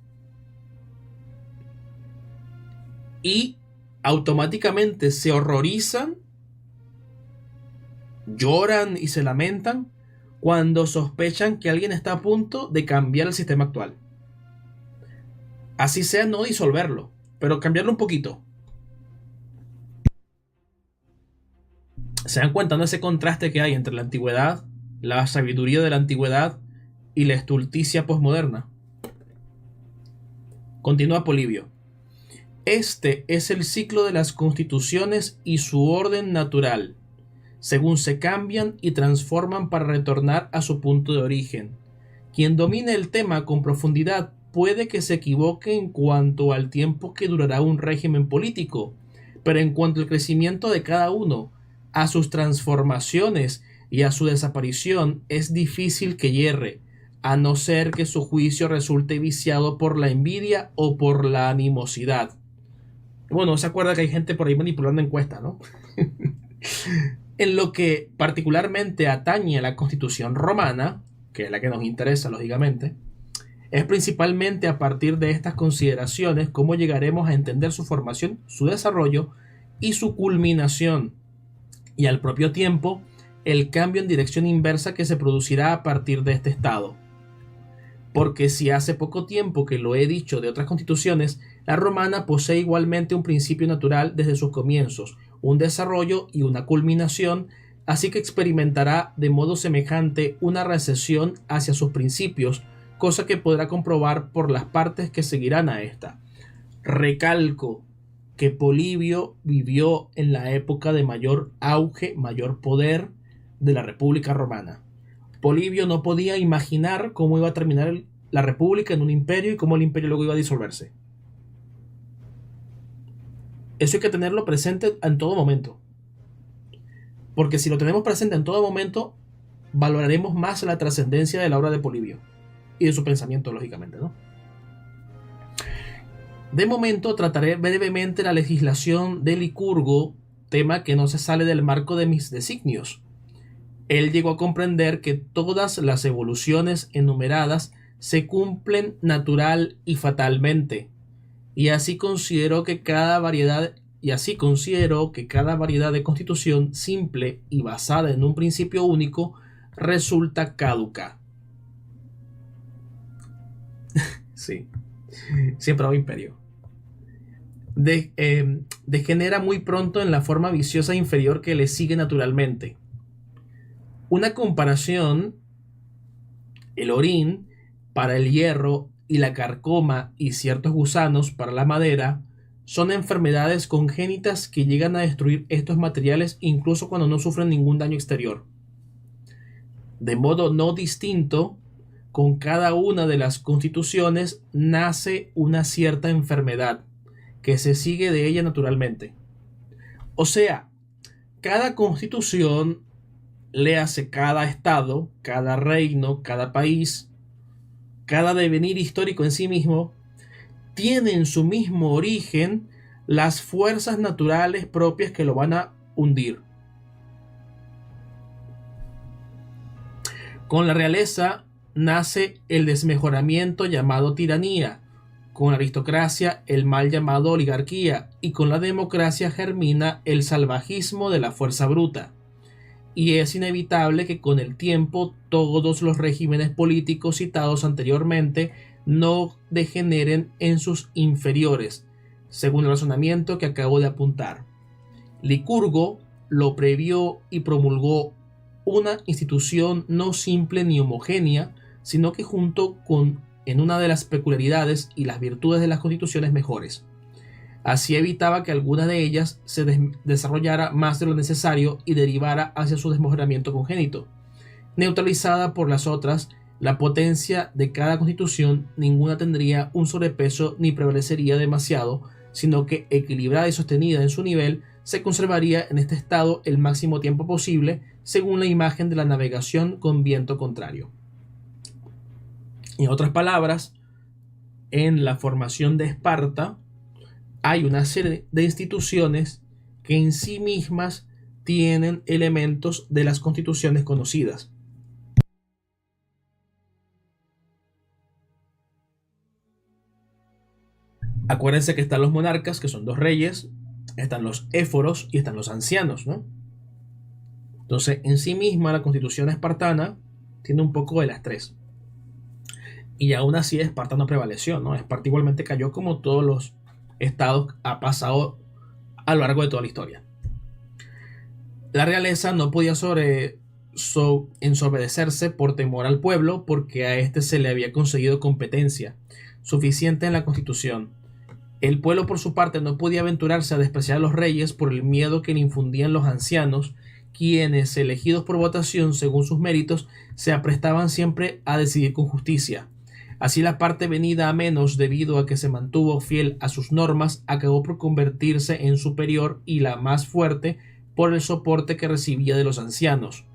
Y automáticamente se horrorizan, lloran y se lamentan cuando sospechan que alguien está a punto de cambiar el sistema actual. Así sea, no disolverlo, pero cambiarlo un poquito. ¿Se dan cuenta de ese contraste que hay entre la antigüedad, la sabiduría de la antigüedad y la estulticia posmoderna? Continúa Polibio. Este es el ciclo de las constituciones y su orden natural, según se cambian y transforman para retornar a su punto de origen. Quien domine el tema con profundidad puede que se equivoque en cuanto al tiempo que durará un régimen político, pero en cuanto al crecimiento de cada uno, a sus transformaciones y a su desaparición, es difícil que yerre, a no ser que su juicio resulte viciado por la envidia o por la animosidad. Bueno, se acuerda que hay gente por ahí manipulando encuestas, ¿no? En lo que particularmente atañe a la Constitución romana, que es la que nos interesa, lógicamente, es principalmente a partir de estas consideraciones cómo llegaremos a entender su formación, su desarrollo y su culminación, y al propio tiempo el cambio en dirección inversa que se producirá a partir de este estado. Porque si hace poco tiempo que lo he dicho de otras constituciones, la romana posee igualmente un principio natural desde sus comienzos, un desarrollo y una culminación, así que experimentará de modo semejante una recesión hacia sus principios, cosa que podrá comprobar por las partes que seguirán a esta. Recalco que Polibio vivió en la época de mayor auge, mayor poder de la República Romana. Polibio no podía imaginar cómo iba a terminar la república en un imperio y cómo el imperio luego iba a disolverse. Eso hay que tenerlo presente en todo momento. Porque si lo tenemos presente en todo momento, valoraremos más la trascendencia de la obra de Polibio y de su pensamiento, lógicamente, ¿no? De momento trataré brevemente la legislación de Licurgo, tema que no se sale del marco de mis designios. Él llegó a comprender que todas las evoluciones enumeradas se cumplen natural y fatalmente, y así consideró que cada variedad de constitución simple y basada en un principio único resulta caduca. Sí, siempre va imperio. Degenera muy pronto en la forma viciosa inferior que le sigue naturalmente. Una comparación, el orín para el hierro y la carcoma y ciertos gusanos para la madera son enfermedades congénitas que llegan a destruir estos materiales incluso cuando no sufren ningún daño exterior. De modo no distinto, con cada una de las constituciones nace una cierta enfermedad que se sigue de ella naturalmente. O sea, cada constitución, léase cada estado, cada reino, cada país, cada devenir histórico en sí mismo, tiene en su mismo origen las fuerzas naturales propias que lo van a hundir. Con la realeza nace el desmejoramiento llamado tiranía, con la aristocracia el mal llamado oligarquía, y con la democracia germina el salvajismo de la fuerza bruta. Y es inevitable que con el tiempo todos los regímenes políticos citados anteriormente no degeneren en sus inferiores, según el razonamiento que acabo de apuntar. Licurgo lo previó y promulgó una institución no simple ni homogénea, sino que junto con en una de las peculiaridades y las virtudes de las constituciones mejores. Así evitaba que alguna de ellas se desarrollara más de lo necesario y derivara hacia su desmejoramiento congénito. Neutralizada por las otras, la potencia de cada constitución, ninguna tendría un sobrepeso ni prevalecería demasiado, sino que equilibrada y sostenida en su nivel, se conservaría en este estado el máximo tiempo posible, según la imagen de la navegación con viento contrario. En otras palabras, en la formación de Esparta hay una serie de instituciones que en sí mismas tienen elementos de las constituciones conocidas. Acuérdense que están los monarcas, que son dos reyes, están los éforos y están los ancianos, ¿no? Entonces, en sí misma, la constitución espartana tiene un poco de las tres. Y aún así, Esparta no prevaleció, ¿no? Esparta igualmente cayó como todos los estados ha pasado a lo largo de toda la historia. La realeza no podía ensorbecerse por temor al pueblo, porque a este se le había concedido competencia suficiente en la constitución. El pueblo, por su parte, no podía aventurarse a despreciar a los reyes por el miedo que le infundían los ancianos, quienes, elegidos por votación según sus méritos, se aprestaban siempre a decidir con justicia. Así la parte venida a menos, debido a que se mantuvo fiel a sus normas, acabó por convertirse en superior y la más fuerte por el soporte que recibía de los ancianos.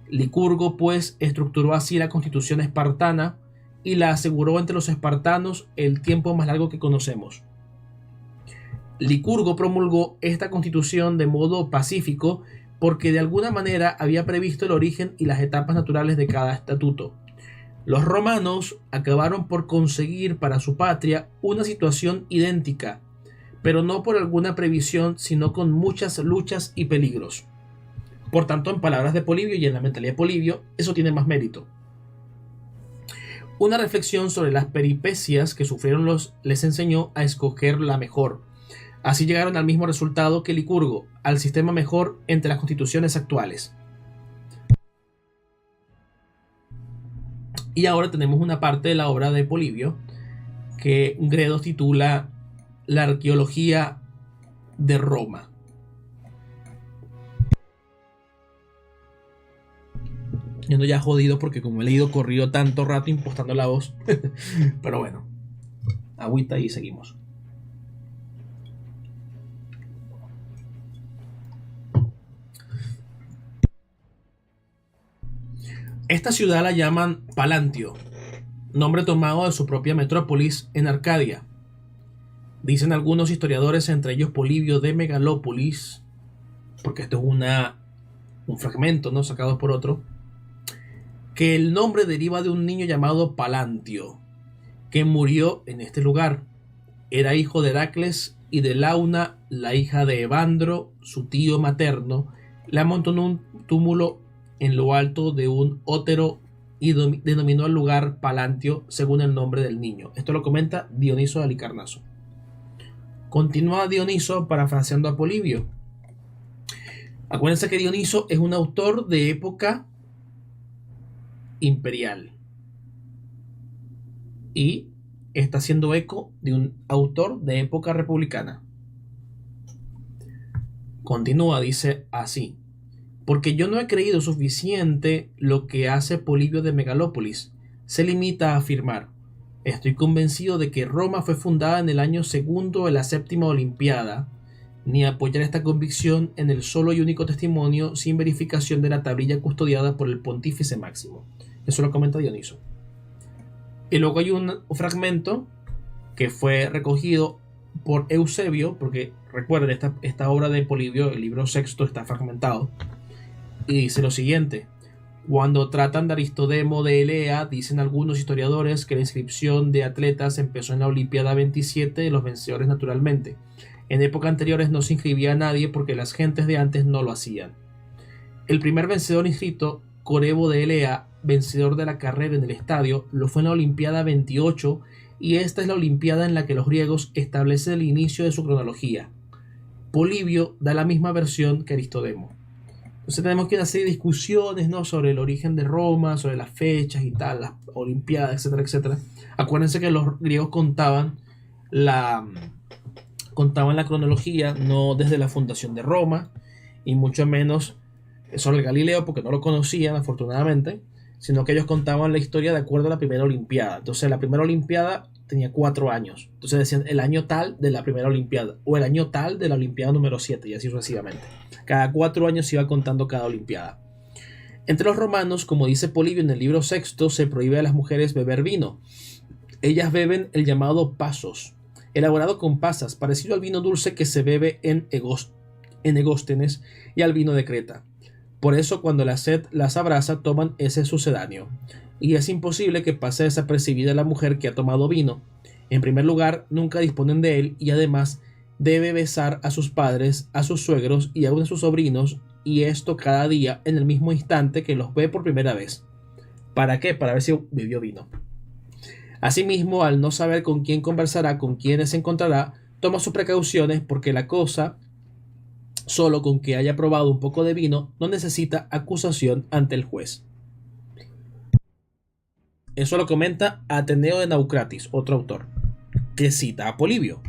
Licurgo, pues, estructuró así la constitución espartana y la aseguró entre los espartanos el tiempo más largo que conocemos. Licurgo promulgó esta constitución de modo pacífico porque de alguna manera había previsto el origen y las etapas naturales de cada estatuto. Los romanos acabaron por conseguir para su patria una situación idéntica, pero no por alguna previsión, sino con muchas luchas y peligros. Por tanto, en palabras de Polibio y en la mentalidad de Polibio, eso tiene más mérito. Una reflexión sobre las peripecias que sufrieron les enseñó a escoger la mejor. Así llegaron al mismo resultado que Licurgo, al sistema mejor entre las constituciones actuales. Y ahora tenemos una parte de la obra de Polibio que Gredos titula La arqueología de Roma. Yo ando ya jodido porque como he leído corrido tanto rato impostando la voz. Pero bueno, agüita y seguimos. Esta ciudad la llaman Palantio, nombre tomado de su propia metrópolis en Arcadia. Dicen algunos historiadores, entre ellos Polibio de Megalópolis, porque esto es un fragmento, ¿no?, sacado por otro, que el nombre deriva de un niño llamado Palantio, que murió en este lugar. Era hijo de Heracles y de Launa, la hija de Evandro, su tío materno. La montó en un túmulo en lo alto de un ótero y denominó al lugar Palantio según el nombre del niño. Esto lo comenta Dioniso de Halicarnaso. Continúa Dioniso parafraseando a Polibio. Acuérdense que Dioniso es un autor de época imperial y está haciendo eco de un autor de época republicana. Continúa, dice así: porque yo no he creído suficiente lo que hace Polibio de Megalópolis. Se limita a afirmar: estoy convencido de que Roma fue fundada en el año segundo de la séptima Olimpiada, ni apoyar esta convicción en el solo y único testimonio sin verificación de la tablilla custodiada por el pontífice máximo. Eso lo comenta Dioniso. Y luego hay un fragmento que fue recogido por Eusebio, porque recuerden, esta obra de Polibio, el libro sexto, está fragmentado, y dice lo siguiente: cuando tratan de Aristodemo de Elea, dicen algunos historiadores que la inscripción de atletas empezó en la Olimpiada 27 de los vencedores naturalmente. En épocas anteriores no se inscribía a nadie porque las gentes de antes no lo hacían. El primer vencedor inscrito, Corebo de Elea, vencedor de la carrera en el estadio, lo fue en la Olimpiada 28, y esta es la Olimpiada en la que los griegos establecen el inicio de su cronología. Polibio da la misma versión que Aristodemo. Entonces tenemos que hacer discusiones, ¿no?, sobre el origen de Roma, sobre las fechas y tal, las Olimpiadas, etcétera, etcétera. Acuérdense que los griegos contaban la cronología no desde la fundación de Roma, y mucho menos sobre el Galileo, porque no lo conocían afortunadamente, sino que ellos contaban la historia de acuerdo a la primera Olimpiada. Entonces la primera Olimpiada tenía 4 años. Entonces decían el año tal de la primera Olimpiada, o el año tal de la Olimpiada número 7, y así sucesivamente. Cada 4 años se iba contando cada Olimpiada. Entre los romanos, como dice Polibio en el libro sexto, se prohíbe a las mujeres beber vino. Ellas beben el llamado pasos, elaborado con pasas, parecido al vino dulce que se bebe en Egóstenes y al vino de Creta. Por eso, cuando la sed las abraza, toman ese sucedáneo. Y es imposible que pase desapercibida la mujer que ha tomado vino. En primer lugar, nunca disponen de él y además debe besar a sus padres, a sus suegros y aun a sus sobrinos, y esto cada día en el mismo instante que los ve por primera vez. ¿Para qué? Para ver si bebió vino. Asimismo, al no saber con quién conversará, con quiénes se encontrará, toma sus precauciones porque la cosa, solo con que haya probado un poco de vino, no necesita acusación ante el juez. Eso lo comenta Ateneo de Naucratis, otro autor, que cita a Polibio.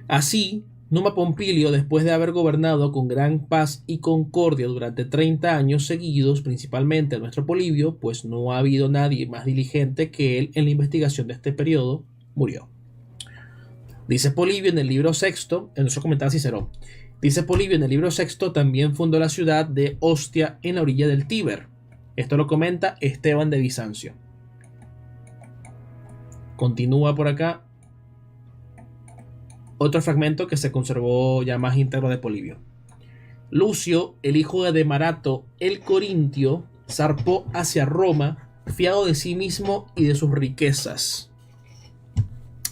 Así, Numa Pompilio, después de haber gobernado con gran paz y concordia durante 30 años seguidos, principalmente a nuestro Polibio, pues no ha habido nadie más diligente que él en la investigación de este periodo, murió. Dice Polibio en el libro sexto, en eso comentaba Cicerón, dice Polibio en el libro sexto, también fundó la ciudad de Ostia en la orilla del Tíber. Esto lo comenta Esteban de Bizancio. Continúa por acá otro fragmento que se conservó ya más íntegro de Polibio. Lucio, el hijo de Demarato el Corintio, zarpó hacia Roma, fiado de sí mismo y de sus riquezas.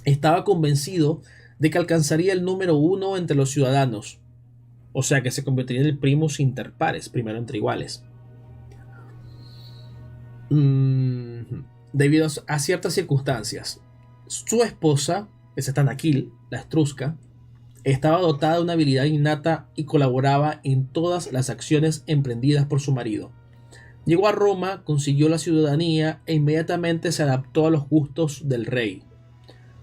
Estaba convencido de que alcanzaría el número 1 entre los ciudadanos, o sea que se convertiría en el primus inter pares, primero entre iguales. Debido a ciertas circunstancias, su esposa, esa Tanaquil, la etrusca, estaba dotada de una habilidad innata y colaboraba en todas las acciones emprendidas por su marido. Llegó a Roma, consiguió la ciudadanía e inmediatamente se adaptó a los gustos del rey.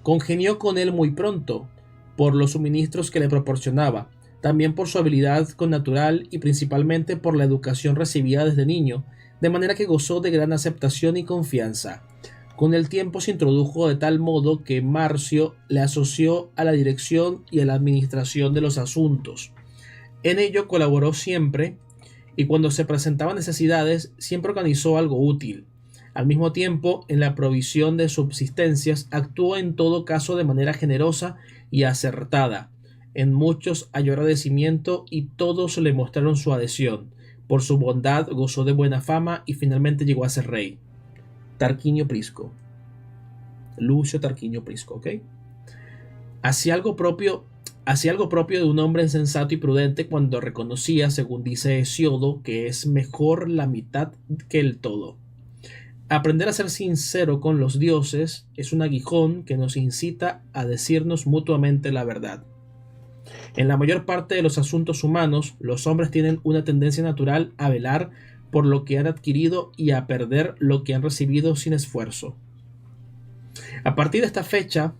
Congenió con él muy pronto, por los suministros que le proporcionaba, también por su habilidad connatural y principalmente por la educación recibida desde niño, de manera que gozó de gran aceptación y confianza. Con el tiempo se introdujo de tal modo que Marcio le asoció a la dirección y a la administración de los asuntos. En ello colaboró siempre y cuando se presentaban necesidades siempre organizó algo útil. Al mismo tiempo, en la provisión de subsistencias actuó en todo caso de manera generosa y acertada. En muchos halló agradecimiento y todos le mostraron su adhesión. Por su bondad gozó de buena fama y finalmente llegó a ser rey. Tarquinio Prisco. Lucio Tarquinio Prisco, ¿ok? Hacía algo propio de un hombre sensato y prudente cuando reconocía, según dice Hesiodo, que es mejor la mitad que el todo. Aprender a ser sincero con los dioses es un aguijón que nos incita a decirnos mutuamente la verdad. En la mayor parte de los asuntos humanos, los hombres tienen una tendencia natural a velar por lo que han adquirido y a perder lo que han recibido sin esfuerzo. A partir de esta fecha,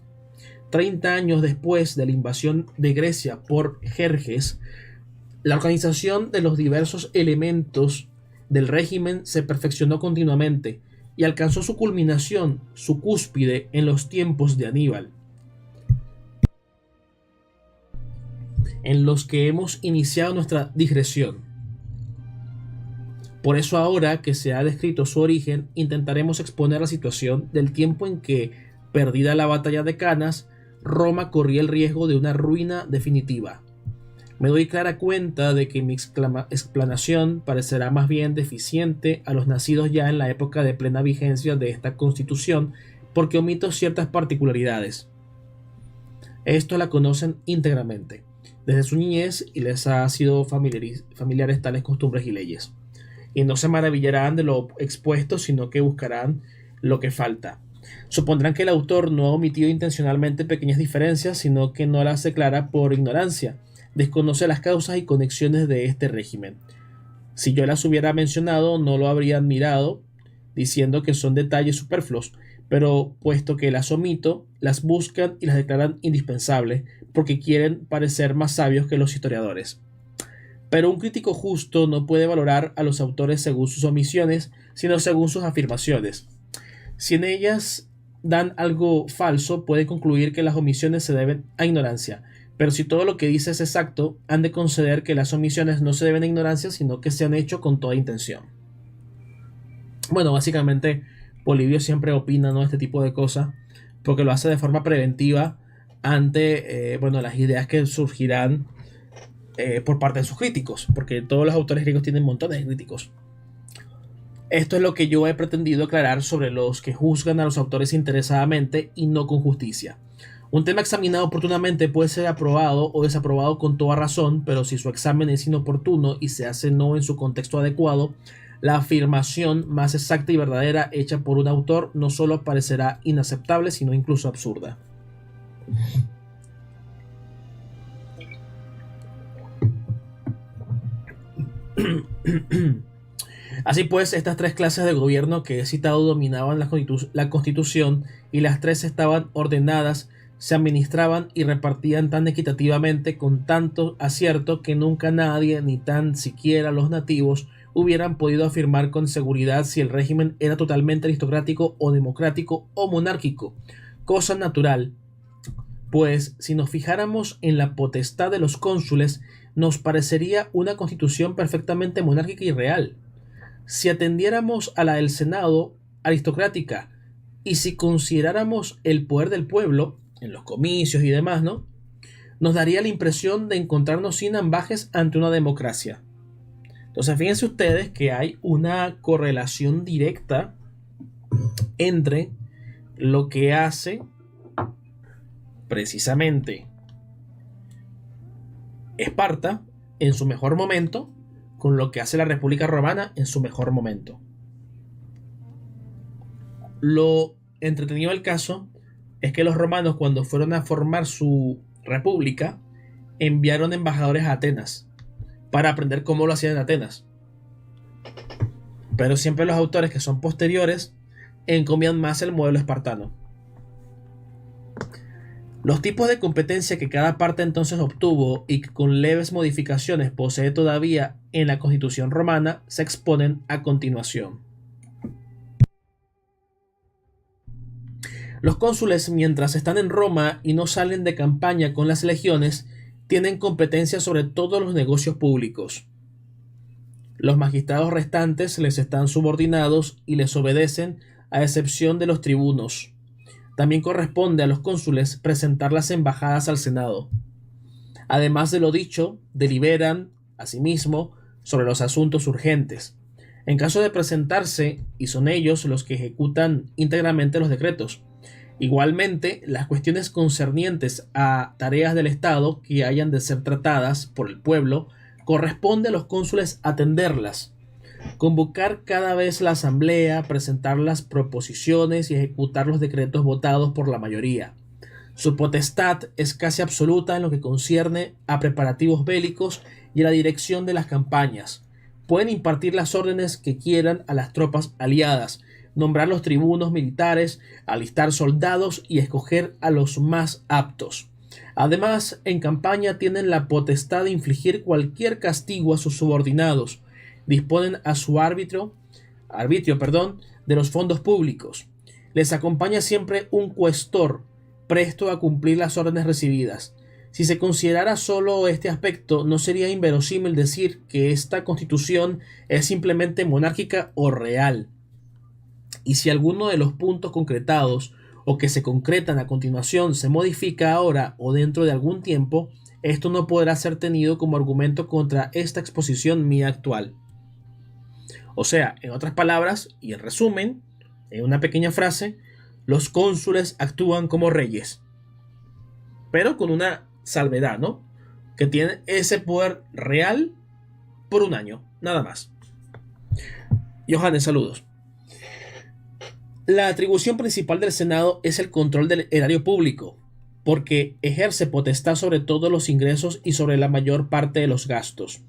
30 años después de la invasión de Grecia por Jerjes, la organización de los diversos elementos del régimen se perfeccionó continuamente y alcanzó su culminación, su cúspide, en los tiempos de Aníbal, en los que hemos iniciado nuestra digresión. Por eso ahora que se ha descrito su origen, intentaremos exponer la situación del tiempo en que, perdida la batalla de Canas, Roma corría el riesgo de una ruina definitiva. Me doy clara cuenta de que mi explanación parecerá más bien deficiente a los nacidos ya en la época de plena vigencia de esta constitución, porque omito ciertas particularidades. Esto la conocen íntegramente, desde su niñez y les ha sido familiares tales costumbres y leyes. Y no se maravillarán de lo expuesto, sino que buscarán lo que falta. Supondrán que el autor no ha omitido intencionalmente pequeñas diferencias, sino que no las declara por ignorancia. Desconoce las causas y conexiones de este régimen. Si yo las hubiera mencionado, no lo habría admirado, diciendo que son detalles superfluos, pero puesto que las omito, las buscan y las declaran indispensables, porque quieren parecer más sabios que los historiadores. Pero un crítico justo no puede valorar a los autores según sus omisiones, sino según sus afirmaciones. Si en ellas dan algo falso, puede concluir que las omisiones se deben a ignorancia, pero si todo lo que dice es exacto, han de conceder que las omisiones no se deben a ignorancia, sino que se han hecho con toda intención. Bueno, básicamente Polibio siempre opina, ¿no?, este tipo de cosas porque lo hace de forma preventiva ante bueno, las ideas que surgirán por parte de sus críticos, porque todos los autores griegos tienen montones de críticos. Esto es lo que yo he pretendido aclarar sobre los que juzgan a los autores interesadamente y no con justicia. Un tema examinado oportunamente puede ser aprobado o desaprobado con toda razón, pero si su examen es inoportuno y se hace no en su contexto adecuado, la afirmación más exacta y verdadera hecha por un autor no solo parecerá inaceptable, sino incluso absurda. Así pues, estas tres clases de gobierno que he citado dominaban la Constitución y las tres estaban ordenadas, se administraban y repartían tan equitativamente con tanto acierto que nunca nadie, ni tan siquiera los nativos, hubieran podido afirmar con seguridad si el régimen era totalmente aristocrático o democrático o monárquico, cosa natural, pues si nos fijáramos en la potestad de los cónsules, nos parecería una constitución perfectamente monárquica y real. Si atendiéramos a la del Senado aristocrática y si consideráramos el poder del pueblo en los comicios y demás, ¿no?, nos daría la impresión de encontrarnos sin ambajes ante una democracia. Entonces, fíjense ustedes que hay una correlación directa entre lo que hace precisamente Esparta en su mejor momento con lo que hace la República Romana en su mejor momento. Lo entretenido del caso es que los romanos, cuando fueron a formar su república, enviaron embajadores a Atenas para aprender cómo lo hacían en Atenas. Pero siempre los autores que son posteriores encomiendan más el modelo espartano. Los tipos de competencia que cada parte entonces obtuvo y que con leves modificaciones posee todavía en la Constitución romana se exponen a continuación. Los cónsules, mientras están en Roma y no salen de campaña con las legiones, tienen competencia sobre todos los negocios públicos. Los magistrados restantes les están subordinados y les obedecen, a excepción de los tribunos. También corresponde a los cónsules presentar las embajadas al Senado. Además de lo dicho, deliberan, asimismo, sobre los asuntos urgentes. En caso de presentarse, y son ellos los que ejecutan íntegramente los decretos. Igualmente, las cuestiones concernientes a tareas del Estado que hayan de ser tratadas por el pueblo, corresponde a los cónsules atenderlas, convocar cada vez la asamblea, presentar las proposiciones y ejecutar los decretos votados por la mayoría. Su potestad es casi absoluta en lo que concierne a preparativos bélicos y a la dirección de las campañas. Pueden impartir las órdenes que quieran a las tropas aliadas, nombrar los tribunos militares, alistar soldados y escoger a los más aptos. Además, en campaña tienen la potestad de infligir cualquier castigo a sus subordinados. Disponen a su arbitrio, de los fondos públicos. Les acompaña siempre un cuestor, presto a cumplir las órdenes recibidas. Si se considerara solo este aspecto, no sería inverosímil decir que esta constitución es simplemente monárquica o real. Y si alguno de los puntos concretados o que se concretan a continuación se modifica ahora o dentro de algún tiempo, esto no podrá ser tenido como argumento contra esta exposición mía actual. O sea, en otras palabras, y en resumen, en una pequeña frase, los cónsules actúan como reyes, pero con una salvedad, ¿no? Que tienen ese poder real por un año, nada más. Johannes, saludos. La atribución principal del Senado es el control del erario público, porque ejerce potestad sobre todos los ingresos y sobre la mayor parte de los gastos.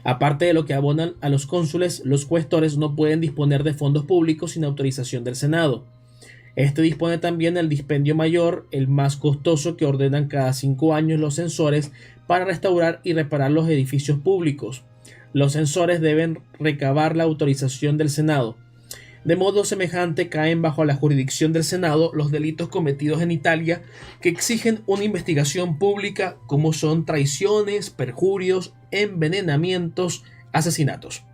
Aparte de lo que abonan a los cónsules, los cuestores no pueden disponer de fondos públicos sin autorización del Senado. Este dispone también del dispendio mayor, el más costoso, que ordenan cada 5 años los censores para restaurar y reparar los edificios públicos. Los censores deben recabar la autorización del Senado. De modo semejante caen bajo la jurisdicción del Senado los delitos cometidos en Italia que exigen una investigación pública, como son traiciones, perjurios, envenenamientos, asesinatos.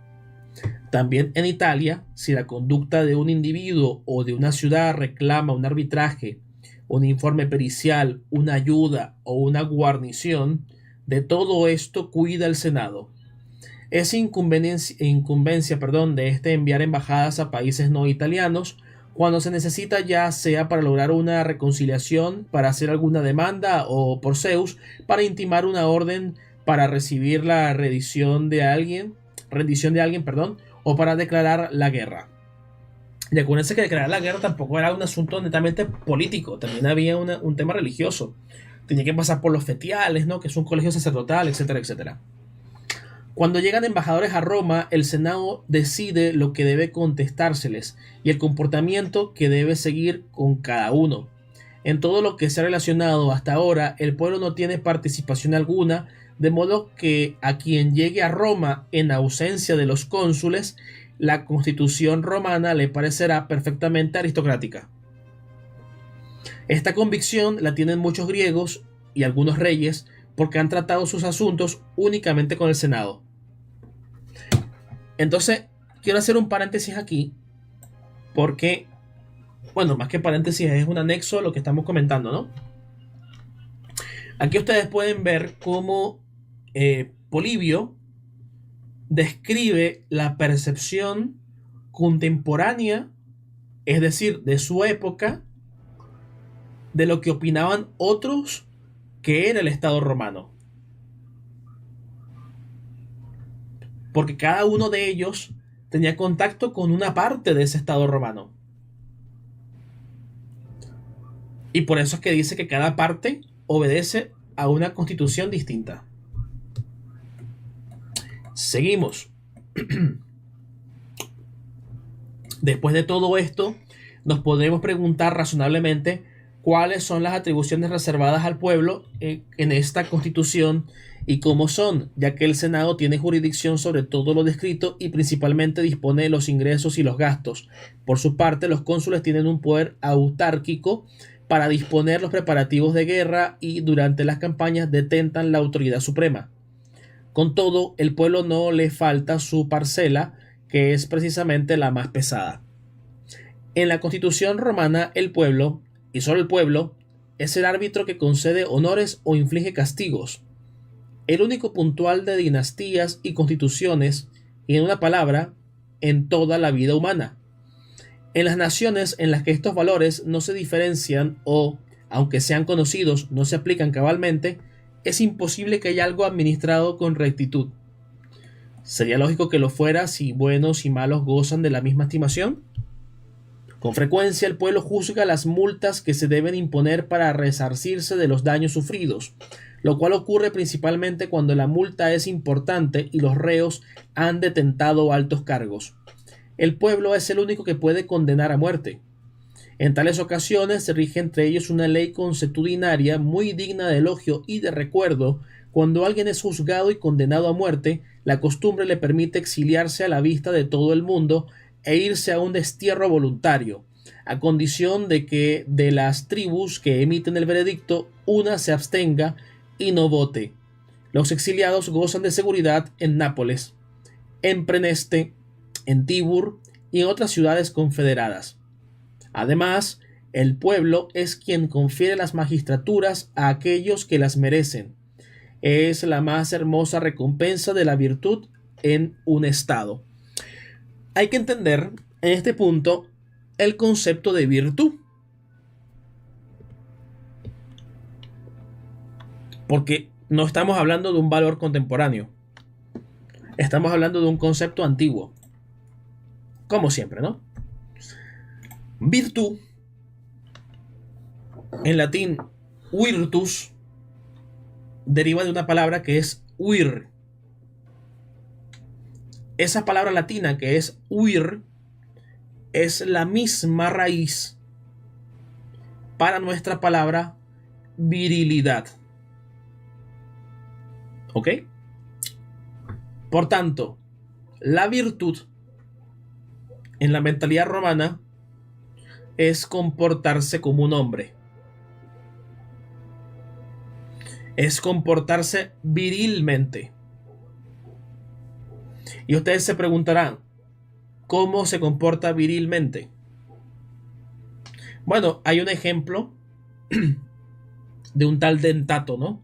También en Italia, si la conducta de un individuo o de una ciudad reclama un arbitraje, un informe pericial, una ayuda o una guarnición, de todo esto cuida el Senado. Es incumbencia de este enviar embajadas a países no italianos cuando se necesita, ya sea para lograr una reconciliación, para hacer alguna demanda o por Zeus, para intimar una orden, para recibir la rendición de alguien, o para declarar la guerra. Y acuérdense que declarar la guerra tampoco era un asunto netamente político, también había un tema religioso. Tenía que pasar por los fetiales, ¿no? Que es un colegio sacerdotal, etcétera, etcétera. Cuando llegan embajadores a Roma, el Senado decide lo que debe contestárseles y el comportamiento que debe seguir con cada uno. En todo lo que se ha relacionado hasta ahora, el pueblo no tiene participación alguna, de modo que a quien llegue a Roma en ausencia de los cónsules, la constitución romana le parecerá perfectamente aristocrática. Esta convicción la tienen muchos griegos y algunos reyes, porque han tratado sus asuntos únicamente con el Senado. Entonces, quiero hacer un paréntesis aquí, porque, bueno, más que paréntesis, es un anexo a lo que estamos comentando, ¿no? Aquí ustedes pueden ver cómo Polibio describe la percepción contemporánea, es decir, de su época, de lo que opinaban otros que era el Estado romano. Porque cada uno de ellos tenía contacto con una parte de ese Estado romano. Y por eso es que dice que cada parte obedece a una constitución distinta. Seguimos. Después de todo esto, nos podemos preguntar razonablemente cuáles son las atribuciones reservadas al pueblo en esta constitución y cómo son, ya que el Senado tiene jurisdicción sobre todo lo descrito y principalmente dispone de los ingresos y los gastos. Por su parte, los cónsules tienen un poder autárquico para disponer los preparativos de guerra y durante las campañas detentan la autoridad suprema. Con todo, el pueblo no le falta su parcela, que es precisamente la más pesada. En la Constitución romana, el pueblo, y solo el pueblo, es el árbitro que concede honores o inflige castigos. El único puntual de dinastías y constituciones, y en una palabra, en toda la vida humana. En las naciones en las que estos valores no se diferencian o, aunque sean conocidos, no se aplican cabalmente, es imposible que haya algo administrado con rectitud. ¿Sería lógico que lo fuera si buenos y malos gozan de la misma estimación? Con frecuencia el pueblo juzga las multas que se deben imponer para resarcirse de los daños sufridos, lo cual ocurre principalmente cuando la multa es importante y los reos han detentado altos cargos. El pueblo es el único que puede condenar a muerte. En tales ocasiones se rige entre ellos una ley consuetudinaria muy digna de elogio y de recuerdo. Cuando alguien es juzgado y condenado a muerte, la costumbre le permite exiliarse a la vista de todo el mundo e irse a un destierro voluntario, a condición de que de las tribus que emiten el veredicto, una se abstenga y no vote. Los exiliados gozan de seguridad en Nápoles, en Preneste, en Tibur y en otras ciudades confederadas. Además, el pueblo es quien confiere las magistraturas a aquellos que las merecen. Es la más hermosa recompensa de la virtud en un estado. Hay que entender en este punto el concepto de virtud. Porque no estamos hablando de un valor contemporáneo. Estamos hablando de un concepto antiguo. Como siempre, ¿no? Virtud, en latín virtus, deriva de una palabra que es vir. Esa palabra latina que es vir es la misma raíz para nuestra palabra virilidad. ¿Ok? Por tanto, la virtud en la mentalidad romana es comportarse como un hombre. Es comportarse virilmente. Y ustedes se preguntarán, cómo se comporta virilmente. Bueno, hay un ejemplo de un tal Dentato, ¿no?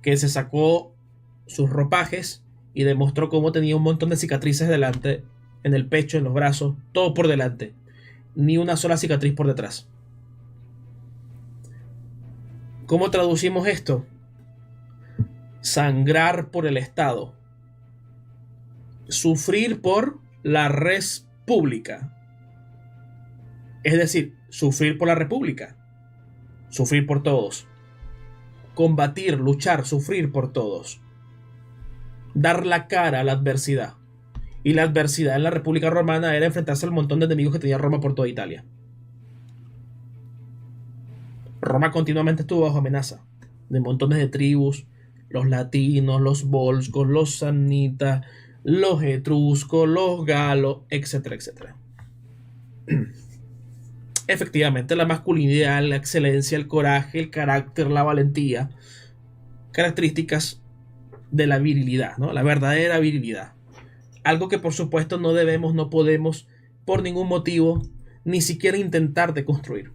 Que se sacó sus ropajes y demostró cómo tenía un montón de cicatrices delante, en el pecho, en los brazos, todo por delante, ni una sola cicatriz por detrás. ¿Cómo traducimos esto? Sangrar por el Estado, sufrir por la res pública, es decir, sufrir por la república, sufrir por todos, combatir, luchar, sufrir por todos, dar la cara a la adversidad. Y la adversidad en la República Romana era enfrentarse al montón de enemigos que tenía Roma por toda Italia. Roma continuamente estuvo bajo amenaza de montones de tribus, los latinos, los volscos, los samnitas, los etruscos, los galos, etcétera, etcétera. Efectivamente, la masculinidad, la excelencia, el coraje, el carácter, la valentía, características de la virilidad, ¿no? La verdadera virilidad. Algo que por supuesto no debemos, no podemos, por ningún motivo, ni siquiera intentar deconstruir.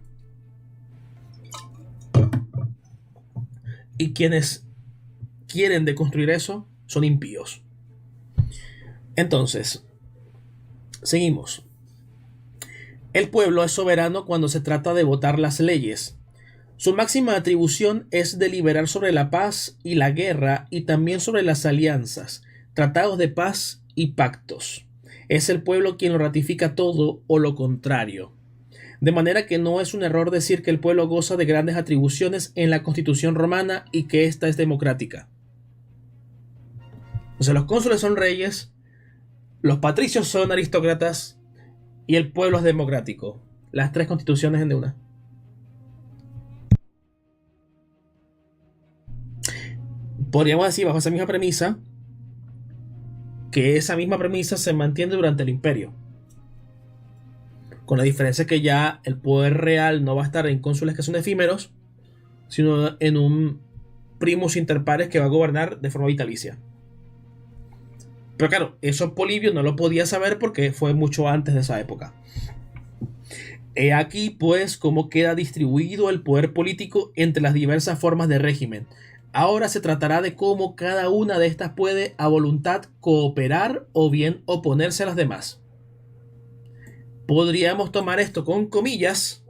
Y quienes quieren deconstruir eso son impíos. Entonces, seguimos. El pueblo es soberano cuando se trata de votar las leyes. Su máxima atribución es deliberar sobre la paz y la guerra y también sobre las alianzas, tratados de paz y pactos. Es el pueblo quien lo ratifica todo o lo contrario. De manera que no es un error decir que el pueblo goza de grandes atribuciones en la Constitución romana y que ésta es democrática. O sea, los cónsules son reyes, los patricios son aristócratas y el pueblo es democrático. Las tres constituciones en de una. Podríamos decir, bajo esa misma premisa, que esa misma premisa se mantiene durante el imperio. Con la diferencia que ya el poder real no va a estar en cónsules que son efímeros, sino en un primus inter pares que va a gobernar de forma vitalicia. Pero claro, eso Polibio no lo podía saber porque fue mucho antes de esa época. He aquí, pues, cómo queda distribuido el poder político entre las diversas formas de régimen. Ahora se tratará de cómo cada una de estas puede a voluntad cooperar o bien oponerse a las demás. Podríamos tomar esto con comillas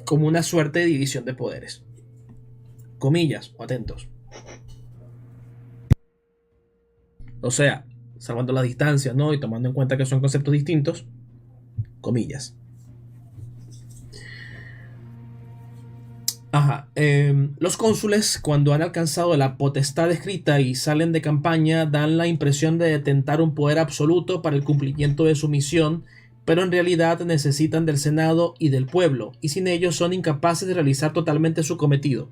como una suerte de división de poderes. Comillas, o atentos. O sea, salvando las distancias, ¿no? Y tomando en cuenta que son conceptos distintos, comillas. Los cónsules, cuando han alcanzado la potestad escrita y salen de campaña, dan la impresión de detentar un poder absoluto para el cumplimiento de su misión, pero en realidad necesitan del Senado y del pueblo, y sin ellos son incapaces de realizar totalmente su cometido.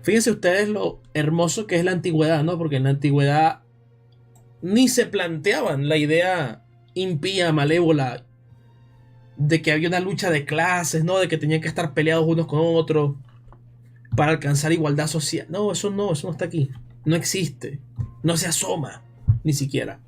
Fíjense ustedes lo hermoso que es la antigüedad, ¿no? Porque en la antigüedad ni se planteaban la idea impía, malévola, de que había una lucha de clases, ¿no? De que tenían que estar peleados unos con otros para alcanzar igualdad social. No, eso no está aquí. No existe. No se asoma, ni siquiera.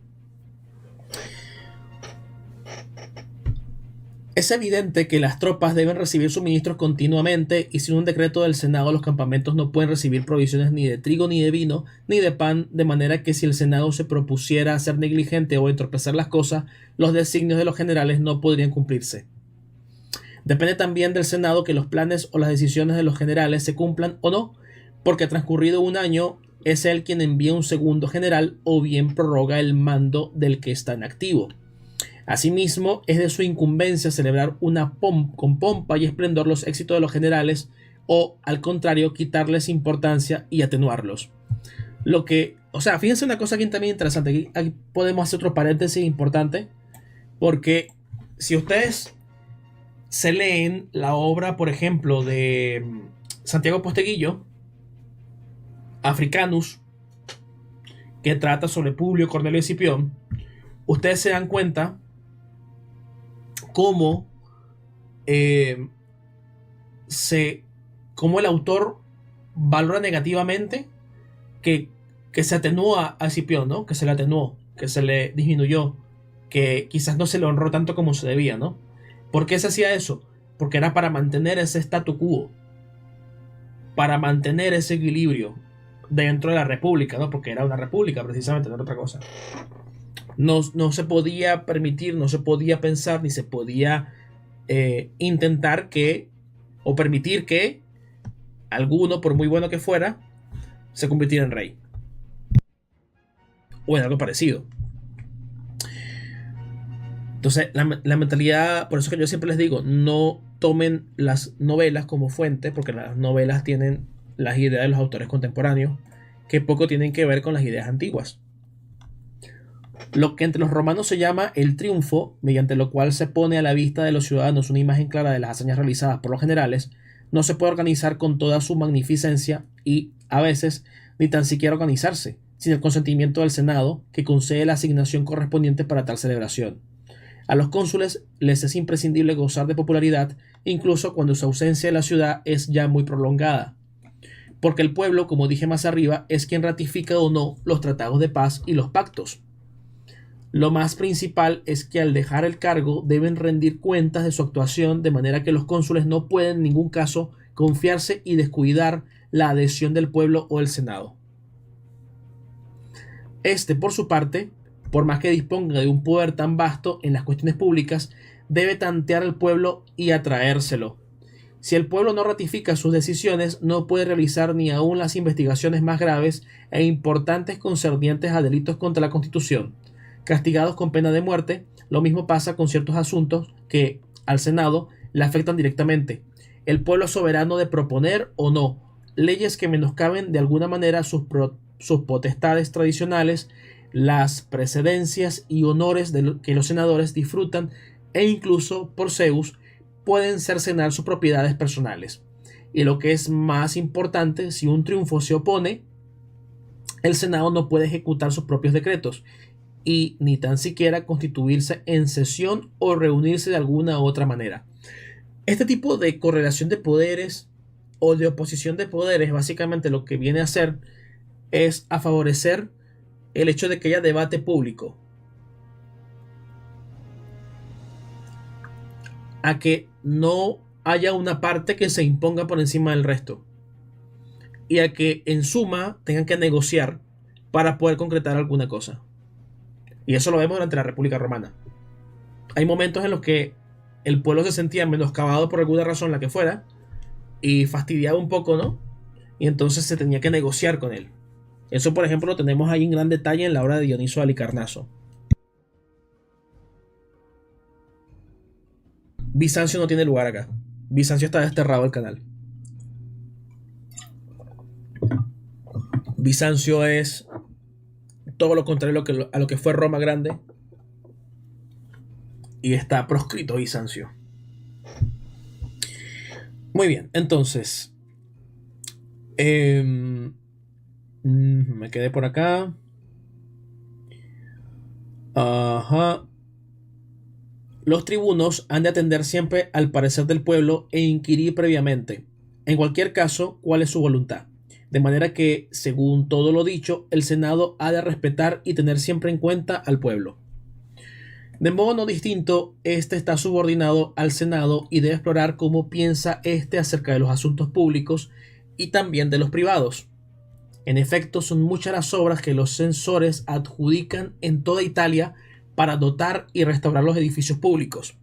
Es evidente que las tropas deben recibir suministros continuamente y sin un decreto del Senado los campamentos no pueden recibir provisiones ni de trigo, ni de vino, ni de pan, de manera que si el Senado se propusiera ser negligente o entorpecer las cosas, los designios de los generales no podrían cumplirse. Depende también del Senado que los planes o las decisiones de los generales se cumplan o no, porque transcurrido un año es él quien envía un segundo general o bien prorroga el mando del que está en activo. Asimismo, es de su incumbencia celebrar con pompa y esplendor los éxitos de los generales o, al contrario, quitarles importancia y atenuarlos. Fíjense una cosa aquí también interesante. Aquí podemos hacer otro paréntesis importante, porque si ustedes se leen la obra, por ejemplo, de Santiago Posteguillo, Africanus, que trata sobre Publio Cornelio Escipión, ustedes se dan cuenta cómo el autor valora negativamente que que se atenúa a Escipión, ¿no? Que se le atenuó, que se le disminuyó, que quizás no se le honró tanto como se debía, ¿no? ¿Por qué se hacía eso? Porque era para mantener ese statu quo, para mantener ese equilibrio dentro de la república, ¿no? Porque era una república precisamente, no era otra cosa. No se podía permitir, no se podía pensar, ni se podía intentar que, o permitir que alguno, por muy bueno que fuera, se convirtiera en rey. O en algo parecido. Entonces, la mentalidad, por eso que yo siempre les digo, no tomen las novelas como fuente, porque las novelas tienen las ideas de los autores contemporáneos, que poco tienen que ver con las ideas antiguas. Lo que entre los romanos se llama el triunfo, mediante lo cual se pone a la vista de los ciudadanos una imagen clara de las hazañas realizadas por los generales, no se puede organizar con toda su magnificencia y, a veces, ni tan siquiera organizarse, sin el consentimiento del Senado, que concede la asignación correspondiente para tal celebración. A los cónsules les es imprescindible gozar de popularidad, incluso cuando su ausencia de la ciudad es ya muy prolongada, porque el pueblo, como dije más arriba, es quien ratifica o no los tratados de paz y los pactos. Lo más principal es que al dejar el cargo deben rendir cuentas de su actuación, de manera que los cónsules no pueden en ningún caso confiarse y descuidar la adhesión del pueblo o del Senado. Este, por su parte, por más que disponga de un poder tan vasto en las cuestiones públicas, debe tantear al pueblo y atraérselo. Si el pueblo no ratifica sus decisiones, no puede realizar ni aun las investigaciones más graves e importantes concernientes a delitos contra la Constitución, castigados con pena de muerte. Lo mismo pasa con ciertos asuntos que al Senado le afectan directamente. El pueblo es soberano de proponer o no leyes que menoscaben de alguna manera sus potestades tradicionales, las precedencias y honores que los senadores disfrutan, e incluso, por Zeus, pueden cercenar sus propiedades personales. Y lo que es más importante, si un triunfo se opone, el Senado no puede ejecutar sus propios decretos y ni tan siquiera constituirse en sesión o reunirse de alguna u otra manera. Este tipo de correlación de poderes o de oposición de poderes básicamente lo que viene a hacer es a favorecer el hecho de que haya debate público, a que no haya una parte que se imponga por encima del resto y a que en suma tengan que negociar para poder concretar alguna cosa. Y eso lo vemos durante la República Romana. Hay momentos en los que el pueblo se sentía menoscabado por alguna razón, la que fuera, y fastidiaba un poco, ¿no? Y entonces se tenía que negociar con él. Eso, por ejemplo, lo tenemos ahí en gran detalle en la obra de Dioniso de Halicarnaso. Bizancio no tiene lugar acá. Bizancio está desterrado del canal. Bizancio es todo lo contrario a lo que fue Roma grande. Y está proscrito Bizancio. Muy bien, entonces me quedé por acá. Ajá. Los tribunos han de atender siempre al parecer del pueblo e inquirir previamente, en cualquier caso, cuál es su voluntad. De manera que, según todo lo dicho, el Senado ha de respetar y tener siempre en cuenta al pueblo. De modo no distinto, este está subordinado al Senado y debe explorar cómo piensa éste acerca de los asuntos públicos y también de los privados. En efecto, son muchas las obras que los censores adjudican en toda Italia para dotar y restaurar los edificios públicos.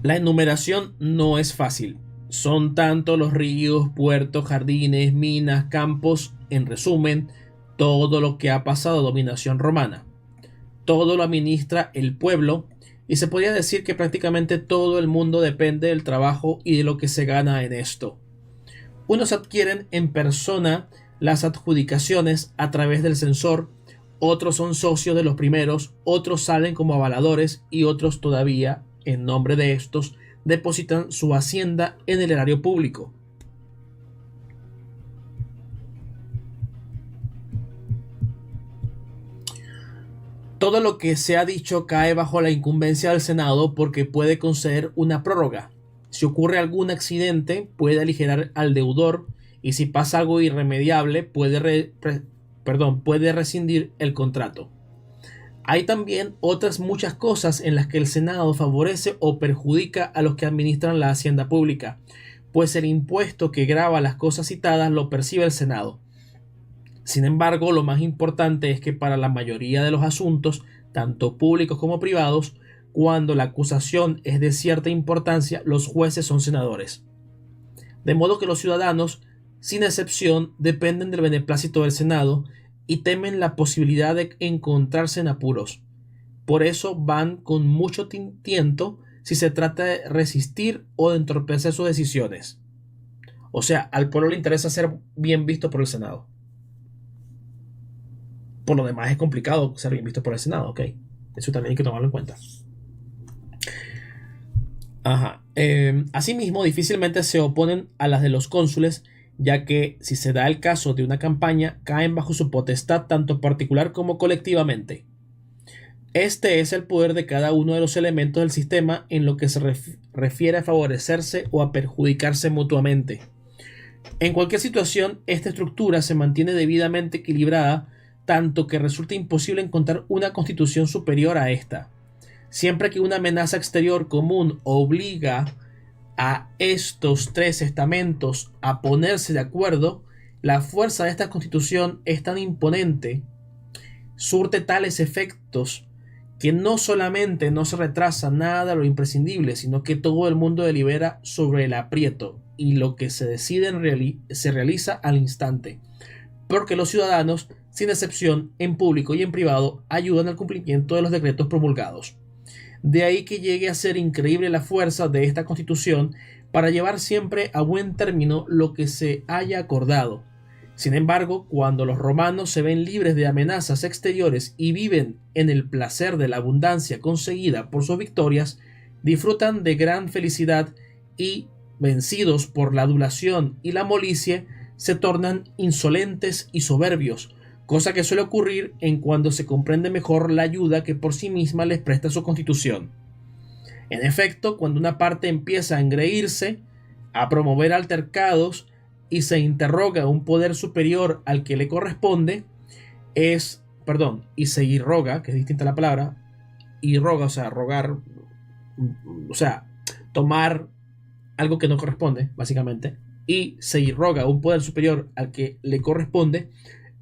La enumeración no es fácil. Son tanto los ríos, puertos, jardines, minas, campos, en resumen, todo lo que ha pasado a dominación romana. Todo lo administra el pueblo y se podría decir que prácticamente todo el mundo depende del trabajo y de lo que se gana en esto. Unos adquieren en persona las adjudicaciones a través del censor, otros son socios de los primeros, otros salen como avaladores y otros todavía, en nombre de estos, depositan su hacienda en el erario público. Todo lo que se ha dicho cae bajo la incumbencia del Senado porque puede conceder una prórroga. Si ocurre algún accidente, puede aligerar al deudor y si pasa algo irremediable puede rescindir el contrato. Hay también otras muchas cosas en las que el Senado favorece o perjudica a los que administran la hacienda pública, pues el impuesto que grava las cosas citadas lo percibe el Senado. Sin embargo, lo más importante es que para la mayoría de los asuntos, tanto públicos como privados, cuando la acusación es de cierta importancia, los jueces son senadores. De modo que los ciudadanos, sin excepción, dependen del beneplácito del Senado y temen la posibilidad de encontrarse en apuros. Por eso van con mucho tiento si se trata de resistir o de entorpecer sus decisiones. O sea, al pueblo le interesa ser bien visto por el Senado. Por lo demás es complicado ser bien visto por el Senado, ¿ok? Eso también hay que tomarlo en cuenta. Asimismo, difícilmente se oponen a las de los cónsules, ya que si se da el caso de una campaña, caen bajo su potestad tanto particular como colectivamente. Este es el poder de cada uno de los elementos del sistema en lo que se refiere a favorecerse o a perjudicarse mutuamente. En cualquier situación, esta estructura se mantiene debidamente equilibrada, tanto que resulta imposible encontrar una constitución superior a esta. Siempre que una amenaza exterior común obliga a estos tres estamentos a ponerse de acuerdo, la fuerza de esta constitución es tan imponente, surte tales efectos, que no solamente no se retrasa nada de lo imprescindible, sino que todo el mundo delibera sobre el aprieto, y lo que se decide se realiza al instante, porque los ciudadanos, sin excepción, en público y en privado, ayudan al cumplimiento de los decretos promulgados. De ahí que llegue a ser increíble la fuerza de esta constitución para llevar siempre a buen término lo que se haya acordado. Sin embargo, cuando los romanos se ven libres de amenazas exteriores y viven en el placer de la abundancia conseguida por sus victorias, disfrutan de gran felicidad y, vencidos por la adulación y la molicie, se tornan insolentes y soberbios, cosa que suele ocurrir en cuando se comprende mejor la ayuda que por sí misma les presta su constitución. En efecto, cuando una parte empieza a engreírse, a promover altercados y se interroga un poder superior al que le corresponde, y se irroga, que es distinta la palabra, irroga, o sea, rogar, o sea, tomar algo que no corresponde, básicamente, y se irroga un poder superior al que le corresponde,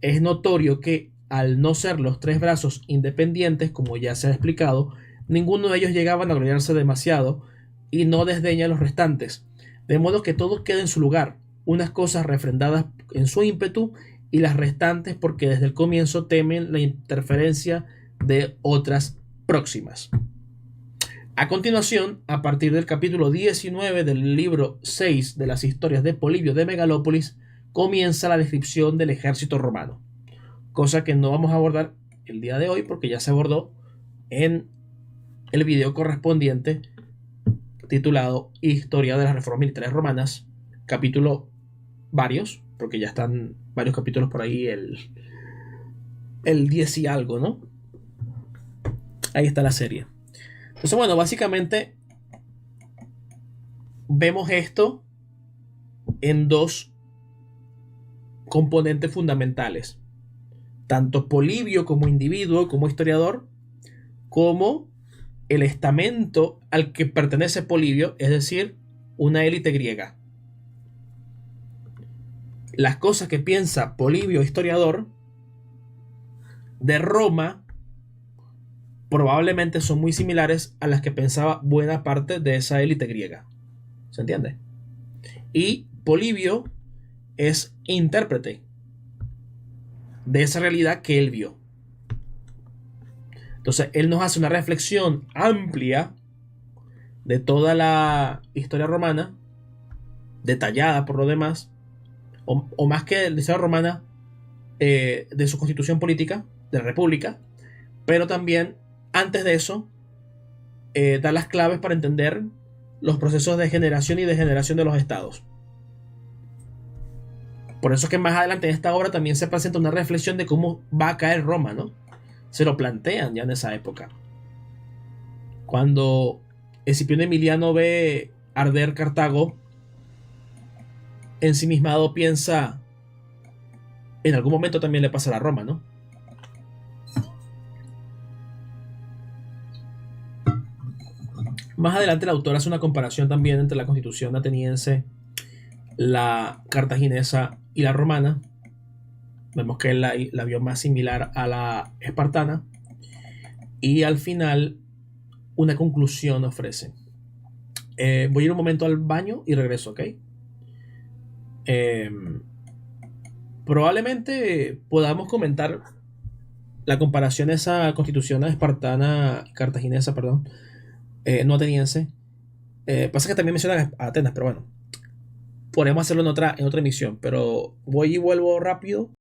es notorio que, al no ser los tres brazos independientes, como ya se ha explicado, ninguno de ellos llegaban a gloriarse demasiado y no desdeña a los restantes, de modo que todo queda en su lugar, unas cosas refrendadas en su ímpetu y las restantes porque desde el comienzo temen la interferencia de otras próximas. A continuación, a partir del capítulo 19 del libro 6 de las historias de Polibio de Megalópolis, comienza la descripción del ejército romano, cosa que no vamos a abordar el día de hoy porque ya se abordó en el video correspondiente titulado Historia de las Reformas Militares Romanas, capítulo varios, porque ya están varios capítulos por ahí, el 10 y algo, ¿no? Ahí está la serie. Entonces, bueno, básicamente vemos esto en dos componentes fundamentales. Tanto Polibio como individuo, como historiador, como el estamento al que pertenece Polibio, es decir, una élite griega. Las cosas que piensa Polibio, historiador, de Roma, probablemente son muy similares a las que pensaba buena parte de esa élite griega. ¿Se entiende? Y Polibio es intérprete de esa realidad que él vio. Entonces, él nos hace una reflexión amplia de toda la historia romana, detallada por lo demás, o más que de la historia romana, de su constitución política, de la república, pero también, antes de eso, da las claves para entender los procesos de generación y degeneración de los estados. Por eso es que más adelante en esta obra también se presenta una reflexión de cómo va a caer Roma, ¿no? Se lo plantean ya en esa época. Cuando Escipión Emiliano ve arder Cartago, ensimismado piensa, en algún momento también le pasará a Roma, ¿no? Más adelante el autor hace una comparación también entre la constitución ateniense, la cartaginesa y la romana. Vemos que él la vio más similar a la espartana. Y al final, una conclusión ofrece. Voy a ir un momento al baño y regreso, ¿ok? Eh, Probablemente podamos comentar la comparación de esa constitución espartana, cartaginesa, perdón, no ateniense. Pasa que también mencionan a Atenas, pero bueno, podemos hacerlo en otra emisión. Pero voy y vuelvo rápido